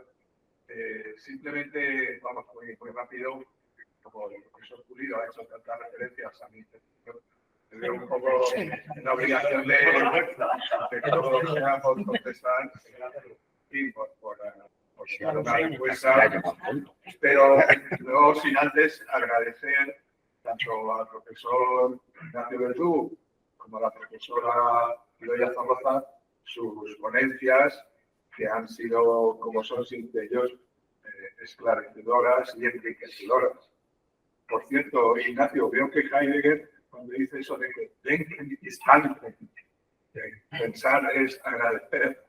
simplemente, vamos, muy rápido, como el profesor Pulido ha hecho tantas referencias a mi intervención, me veo un poco en la obligación de que todos podamos contestar y por dar una respuesta, pero luego sin antes agradecer tanto al profesor Ignacio Verdú como a la profesora Idoia Zorroza sus ponencias, que han sido, como son siempre ellos, esclarecedoras y enriquecedoras. Por cierto, Ignacio, veo que Heidegger, cuando dice eso de que denken ist handeln, pensar es agradecer,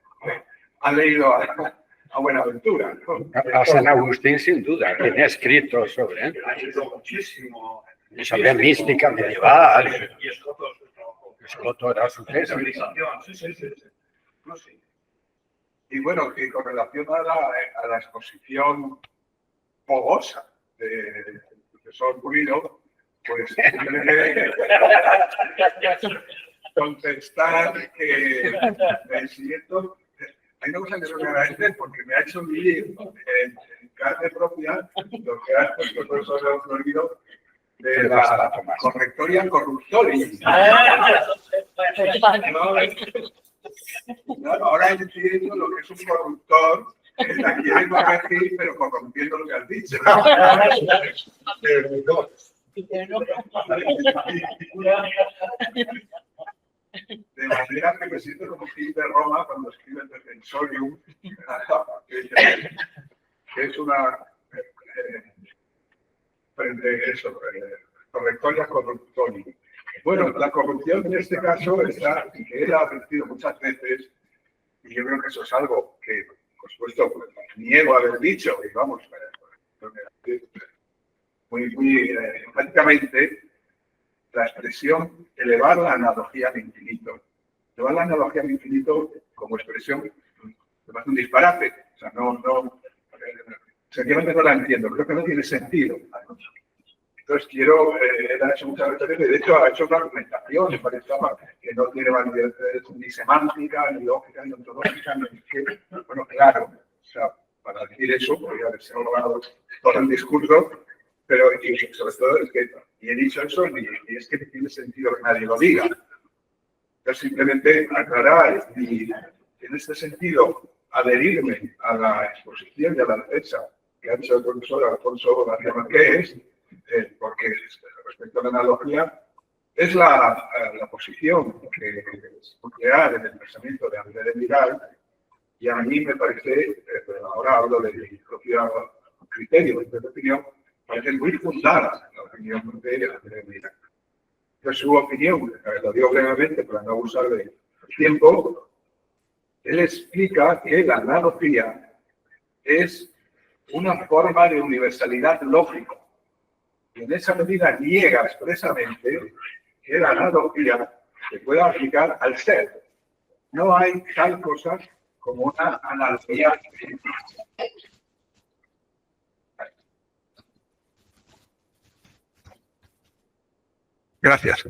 ha leído a Buenaventura, ¿no? A San Agustín, sin duda, quien ha escrito sobre muchísimo sobre mística medieval. Y Escoto es su trabajo. Escoto era su tesis. Sí. No, sí. Y bueno, y con relación a la exposición fogosa del profesor Pulido, pues contestar que es cierto. A mí me gusta que me agradecer porque me ha hecho vivir en carne propia lo que ha puesto el profesor Florido de la correctoria corruptoria. No, ahora entiendo lo que es un corruptor, que la quiere corregir, pero corrompiendo lo que has dicho. De manera que me siento como Gil de Roma cuando escribe el Defensorium, que es una correctoria corruptoria. Bueno, la corrupción en este caso está, y que él ha advertido muchas veces, y yo creo que eso es algo que, por supuesto, pues, niego haber dicho, y vamos, muy enfáticamente, la expresión elevar la analogía al infinito. Elevar la analogía al infinito como expresión me parece un disparate. O sea, sencillamente no la entiendo, creo que no tiene sentido. Entonces quiero, él ha hecho muchas referencias, de hecho ha hecho una argumentación, me parece que no tiene validez ni semántica, ni lógica, ni ontológica, ni que, bueno, claro, o sea, para decir eso podría haberse ahorrado todo el discurso, pero y sobre todo es que, y he dicho eso, y es que no tiene sentido que nadie lo diga. Entonces simplemente aclarar y en este sentido adherirme a la exposición y a la defensa que ha hecho el profesor Alfonso García Márquez, porque respecto a la analogía, es la posición que es nuclear en el pensamiento de André de Miral, y a mí me parece, ahora hablo de mi propio criterio, de mi opinión, parece muy fundada la opinión de André de Miral. Entonces, su opinión, lo digo brevemente para no abusar del tiempo, él explica que la analogía es una forma de universalidad lógica. Y en esa medida niega expresamente que la analogía se pueda aplicar al ser. No hay tal cosa como una analogía. Gracias.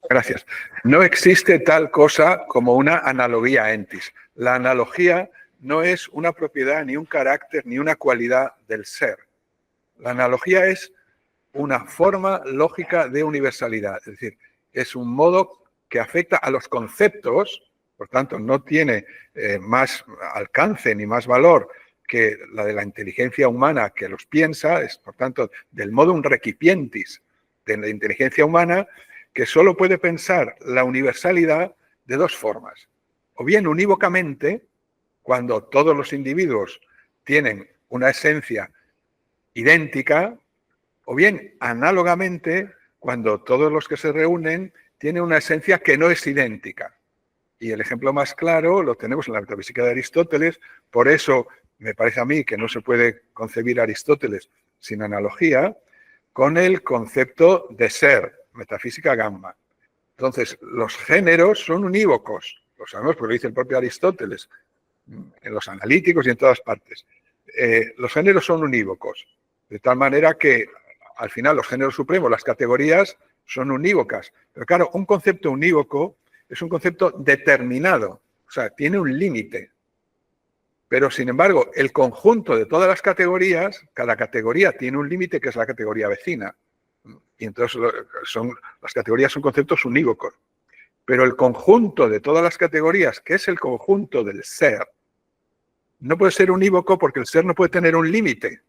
Gracias. No existe tal cosa como una analogía entis. La analogía no es una propiedad, ni un carácter, ni una cualidad del ser. La analogía es una forma lógica de universalidad. Es decir, es un modo que afecta a los conceptos, por tanto, no tiene más alcance ni más valor que la de la inteligencia humana que los piensa, es, por tanto, del modum recipientis de la inteligencia humana, que solo puede pensar la universalidad de dos formas. O bien unívocamente, cuando todos los individuos tienen una esencia idéntica, o bien análogamente, cuando todos los que se reúnen tienen una esencia que no es idéntica. Y el ejemplo más claro lo tenemos en la metafísica de Aristóteles, por eso me parece a mí que no se puede concebir Aristóteles sin analogía, con el concepto de ser, metafísica gamma. Entonces, los géneros son unívocos, lo sabemos porque lo dice el propio Aristóteles, en los analíticos y en todas partes. Los géneros son unívocos, de tal manera que al final los géneros supremos, las categorías, son unívocas. Pero claro, un concepto unívoco es un concepto determinado, o sea, tiene un límite. Pero, sin embargo, el conjunto de todas las categorías, cada categoría tiene un límite que es la categoría vecina. Y entonces las categorías son conceptos unívocos. Pero el conjunto de todas las categorías, que es el conjunto del ser, no puede ser unívoco porque el ser no puede tener un límite,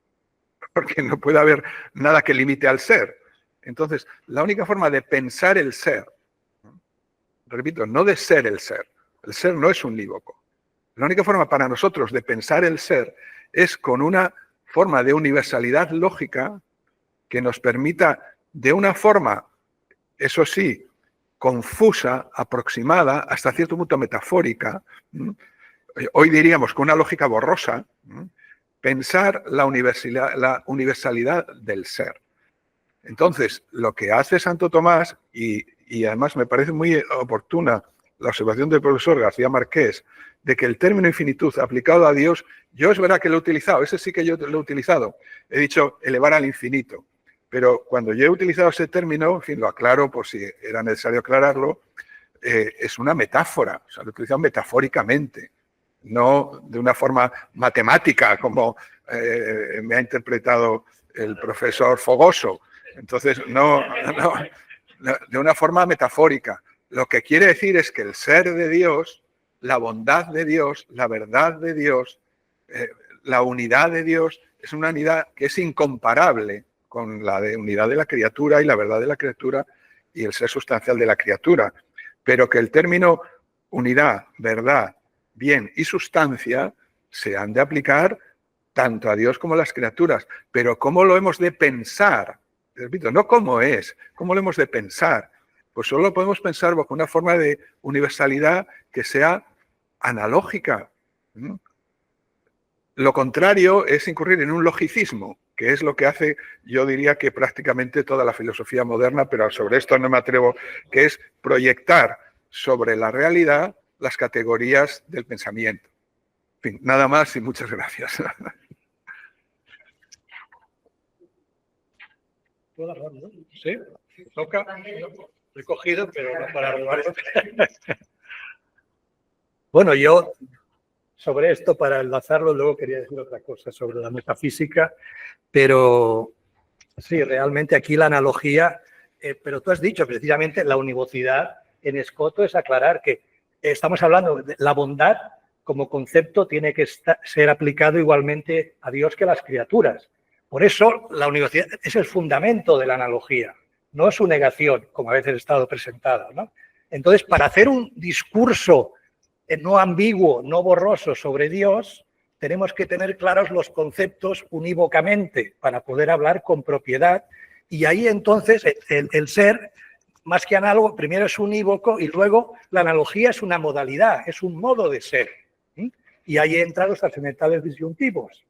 porque no puede haber nada que limite al ser. Entonces, la única forma de pensar el ser, repito, no de ser el ser no es unívoco. La única forma para nosotros de pensar el ser es con una forma de universalidad lógica que nos permita, de una forma, eso sí, confusa, aproximada, hasta cierto punto metafórica, hoy diríamos con una lógica borrosa, pensar la universalidad del ser. Entonces, lo que hace Santo Tomás, y además me parece muy oportuna la observación del profesor García Márquez, de que el término infinitud aplicado a Dios, yo es verdad que lo he utilizado, ese sí que yo lo he utilizado, he dicho elevar al infinito, pero cuando yo he utilizado ese término, en fin, lo aclaro por si era necesario aclararlo, es una metáfora, o sea, lo he utilizado metafóricamente, no de una forma matemática como me ha interpretado el profesor Fogoso. Entonces, no, de una forma metafórica. Lo que quiere decir es que el ser de Dios, la bondad de Dios, la verdad de Dios, la unidad de Dios, es una unidad que es incomparable con la de unidad de la criatura y la verdad de la criatura y el ser sustancial de la criatura. Pero que el término unidad, verdad, bien y sustancia se han de aplicar tanto a Dios como a las criaturas. Pero ¿cómo lo hemos de pensar? Repito, no cómo es, ¿cómo lo hemos de pensar? Pues solo lo podemos pensar bajo una forma de universalidad que sea analógica. Lo contrario es incurrir en un logicismo, que es lo que hace, yo diría que prácticamente toda la filosofía moderna, pero sobre esto no me atrevo, que es proyectar sobre la realidad las categorías del pensamiento. En fin, nada más y muchas gracias. ¿Sí? ¿Toca? Recogido, pero no para robar. Bueno, yo sobre esto, para enlazarlo, luego quería decir otra cosa sobre la metafísica, pero sí, realmente aquí la analogía, pero tú has dicho precisamente la univocidad en Escoto es aclarar que estamos hablando de la bondad como concepto tiene que ser aplicado igualmente a Dios que a las criaturas. Por eso la univocidad es el fundamento de la analogía, no es su negación, como a veces ha estado presentada, ¿no? Entonces, para hacer un discurso no ambiguo, no borroso sobre Dios, tenemos que tener claros los conceptos unívocamente para poder hablar con propiedad. Y ahí entonces el ser, más que análogo, primero es unívoco y luego la analogía es una modalidad, es un modo de ser. Y ahí entran los trascendentales disyuntivos.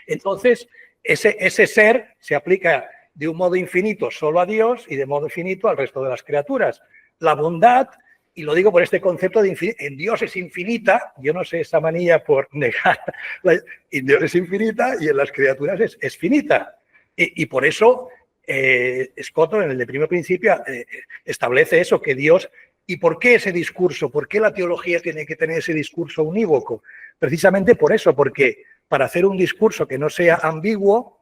Entonces, ese ser se aplica de un modo infinito solo a Dios y de modo infinito al resto de las criaturas. La bondad, y lo digo por este concepto de infinito, en Dios es infinita, yo no sé esa manía por negar, en Dios es infinita y en las criaturas es finita. Y por eso Escoto, en el de Primer Principio, establece eso, que Dios... ¿Y por qué ese discurso? ¿Por qué la teología tiene que tener ese discurso unívoco? Precisamente por eso, porque para hacer un discurso que no sea ambiguo,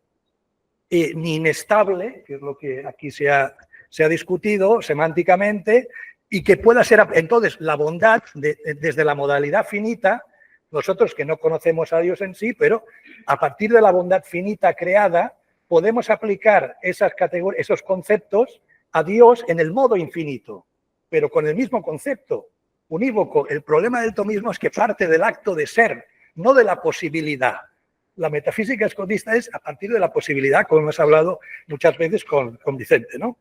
ni inestable, que es lo que aquí se ha discutido semánticamente, y que pueda ser, entonces, la bondad desde la modalidad finita, nosotros que no conocemos a Dios en sí, pero a partir de la bondad finita creada, podemos aplicar esas categorías, esos conceptos a Dios en el modo infinito, pero con el mismo concepto, unívoco. El problema del tomismo es que parte del acto de ser, no de la posibilidad. La metafísica escotista es a partir de la posibilidad, como hemos hablado muchas veces con Vicente, ¿no?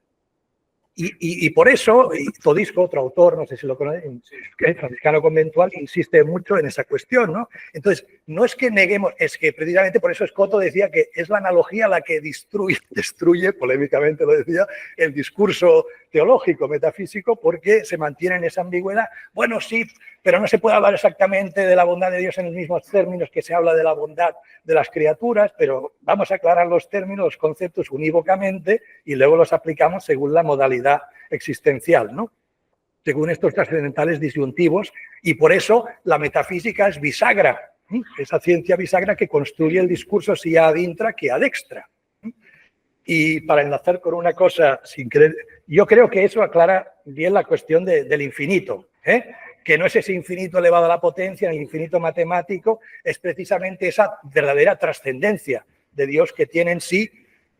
Y por eso, Todisco, otro autor, no sé si lo conocen, franciscano conventual, insiste mucho en esa cuestión, ¿no? Entonces, no es que neguemos, es que precisamente por eso Escoto decía que es la analogía la que destruye, polémicamente lo decía, el discurso teológico, metafísico, porque se mantiene en esa ambigüedad. Bueno, sí, pero no se puede hablar exactamente de la bondad de Dios en los mismos términos que se habla de la bondad de las criaturas, pero vamos a aclarar los términos, los conceptos unívocamente y luego los aplicamos según la modalidad existencial, ¿no? Según estos trascendentales disyuntivos, y por eso la metafísica es bisagra, ¿sí? Esa ciencia bisagra que construye el discurso si ad intra que ad extra. Y para enlazar con una cosa, sin querer, yo creo que eso aclara bien la cuestión del infinito, que no es ese infinito elevado a la potencia, el infinito matemático, es precisamente esa verdadera trascendencia de Dios que tiene en sí,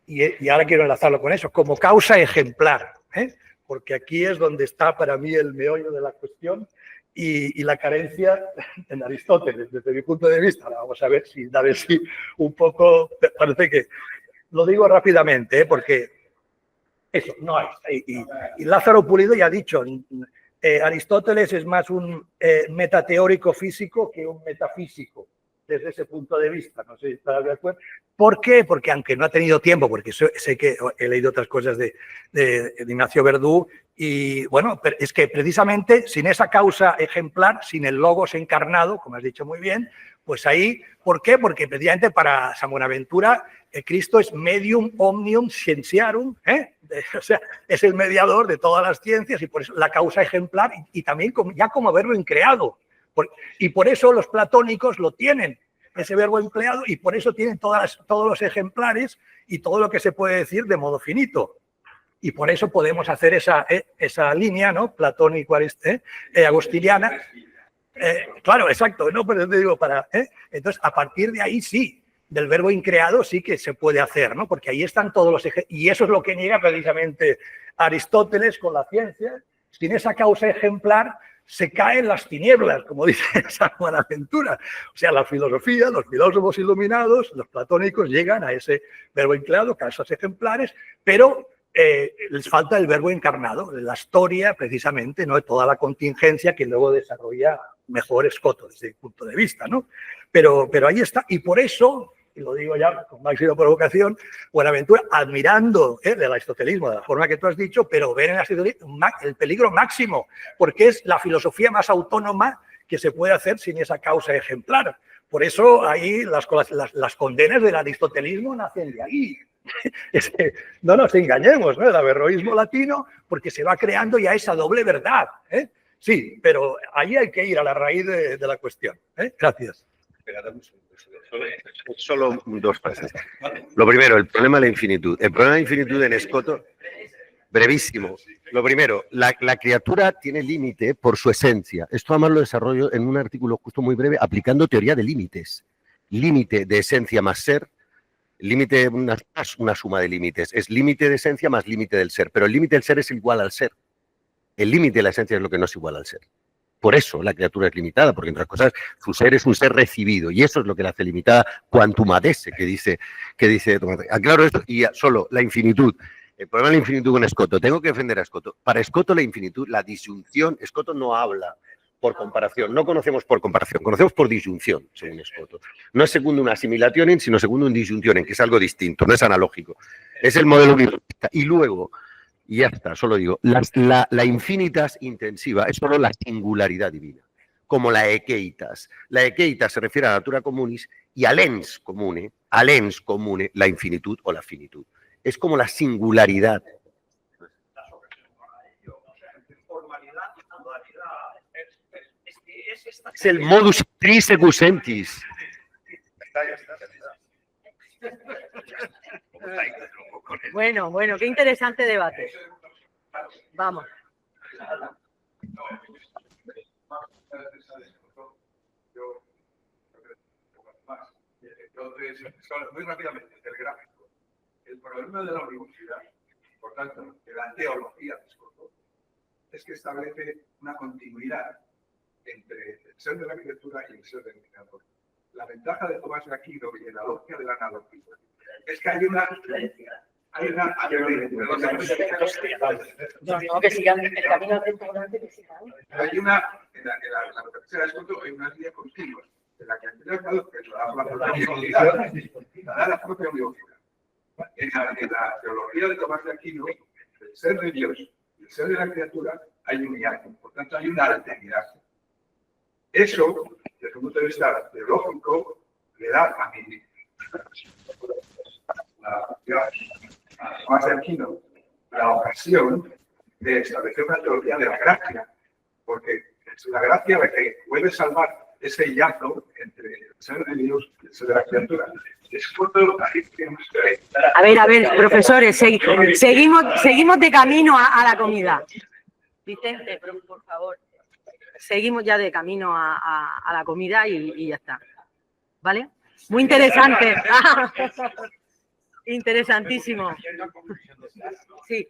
y ahora quiero enlazarlo con eso, como causa ejemplar, porque aquí es donde está para mí el meollo de la cuestión y la carencia en Aristóteles, desde mi punto de vista. Ahora vamos a ver si da de sí un poco, parece que lo digo rápidamente, porque eso, no hay. Y Lázaro Pulido ya ha dicho, Aristóteles es más un metateórico físico que un metafísico, desde ese punto de vista. No sé si estarás de acuerdo. ¿Por qué? Porque aunque no ha tenido tiempo, porque sé que he leído otras cosas de Ignacio Verdú, y bueno, es que precisamente sin esa causa ejemplar, sin el logos encarnado, como has dicho muy bien, pues ahí, ¿por qué? Porque precisamente para San Buenaventura Cristo es medium omnium scientiarum, o sea, es el mediador de todas las ciencias y por eso la causa ejemplar y también ya como verbo increado. Y por eso los platónicos lo tienen, ese verbo empleado, y por eso tienen todos los ejemplares y todo lo que se puede decir de modo finito. Y por eso podemos hacer esa línea, ¿no? Platónico, agustiniana. Claro, exacto, no, pero te digo entonces, a partir de ahí sí, del verbo increado sí que se puede hacer, ¿no? Porque ahí están todos los ejemplos, y eso es lo que niega precisamente Aristóteles con la ciencia. Sin esa causa ejemplar se caen las tinieblas, como dice San Buenaventura. O sea, la filosofía, los filósofos iluminados, los platónicos llegan a ese verbo increado, causas ejemplares, pero les falta el verbo encarnado, la historia precisamente, ¿no? Toda la contingencia que luego desarrolla mejor Escoto desde el punto de vista, ¿no? Pero ahí está, y por eso, y lo digo ya con máxima provocación, Buenaventura, admirando el aristotelismo de la forma que tú has dicho, pero ven en Aristoteles el peligro máximo, porque es la filosofía más autónoma que se puede hacer sin esa causa ejemplar. Por eso ahí las condenas del aristotelismo nacen de ahí. No nos engañemos, ¿no? El averroísmo latino, porque se va creando ya esa doble verdad. Sí, pero ahí hay que ir a la raíz de la cuestión. Gracias. Solo dos frases. Lo primero, el problema de la infinitud. El problema de la infinitud en Escoto, brevísimo. Lo primero, la criatura tiene límite por su esencia. Esto además lo desarrollo en un artículo justo muy breve aplicando teoría de límites. Límite de esencia más ser. Límite, una suma de límites. Es límite de esencia más límite del ser. Pero el límite del ser es igual al ser. El límite de la esencia es lo que no es igual al ser. Por eso la criatura es limitada, porque entre otras cosas su ser es un ser recibido y eso es lo que la hace limitada quantum ad esse, que dice aclaro esto y solo la infinitud. El problema de la infinitud con Escoto, tengo que defender a Escoto. Para Escoto la infinitud, la disyunción, Escoto no habla por comparación, no conocemos por comparación, conocemos por disyunción, según Escoto. No es segundo un assimilationem, sino segundo un disyuntionem, que es algo distinto, no es analógico. Es el modelo universalista. Y luego, y ya está, solo digo, la infinitas intensiva es solo la singularidad divina, como la ekeitas. La ekeitas se refiere a la natura communis y a lens comune, la infinitud o la finitud. Es como la singularidad. Es el modus intrinsecus entis. Bueno, bueno, qué interesante debate. Vamos. Entonces, muy rápidamente, el gráfico. El problema de la universidad, por tanto, de la teología de Escoto, es que establece una continuidad entre el ser de la arquitectura y el ser del creador. La ventaja de Tomás de Aquino y de la lógica de la analogía es que hay una No, que sigan el camino del volante, que sigan. hay una, en la metafísica de Escoto hay una línea continua, en la que al final, claro, que la propia universidad. En la teología de Tomás de Aquino, el ser de Dios y el ser de la criatura hay unidad, por tanto hay una alteridad. Eso, desde el punto de vista teológico, le da a mi a Tomás de Aquino la ocasión de establecer una teología de la gracia, porque es la gracia la que puede salvar ese hiato entre el ser de Dios y el ser de la criatura. A ver, profesores, seguimos de camino a la comida. Vicente, por favor, seguimos ya de camino a la comida y ya está. ¿Vale? Muy interesante. Interesantísimo. Sí.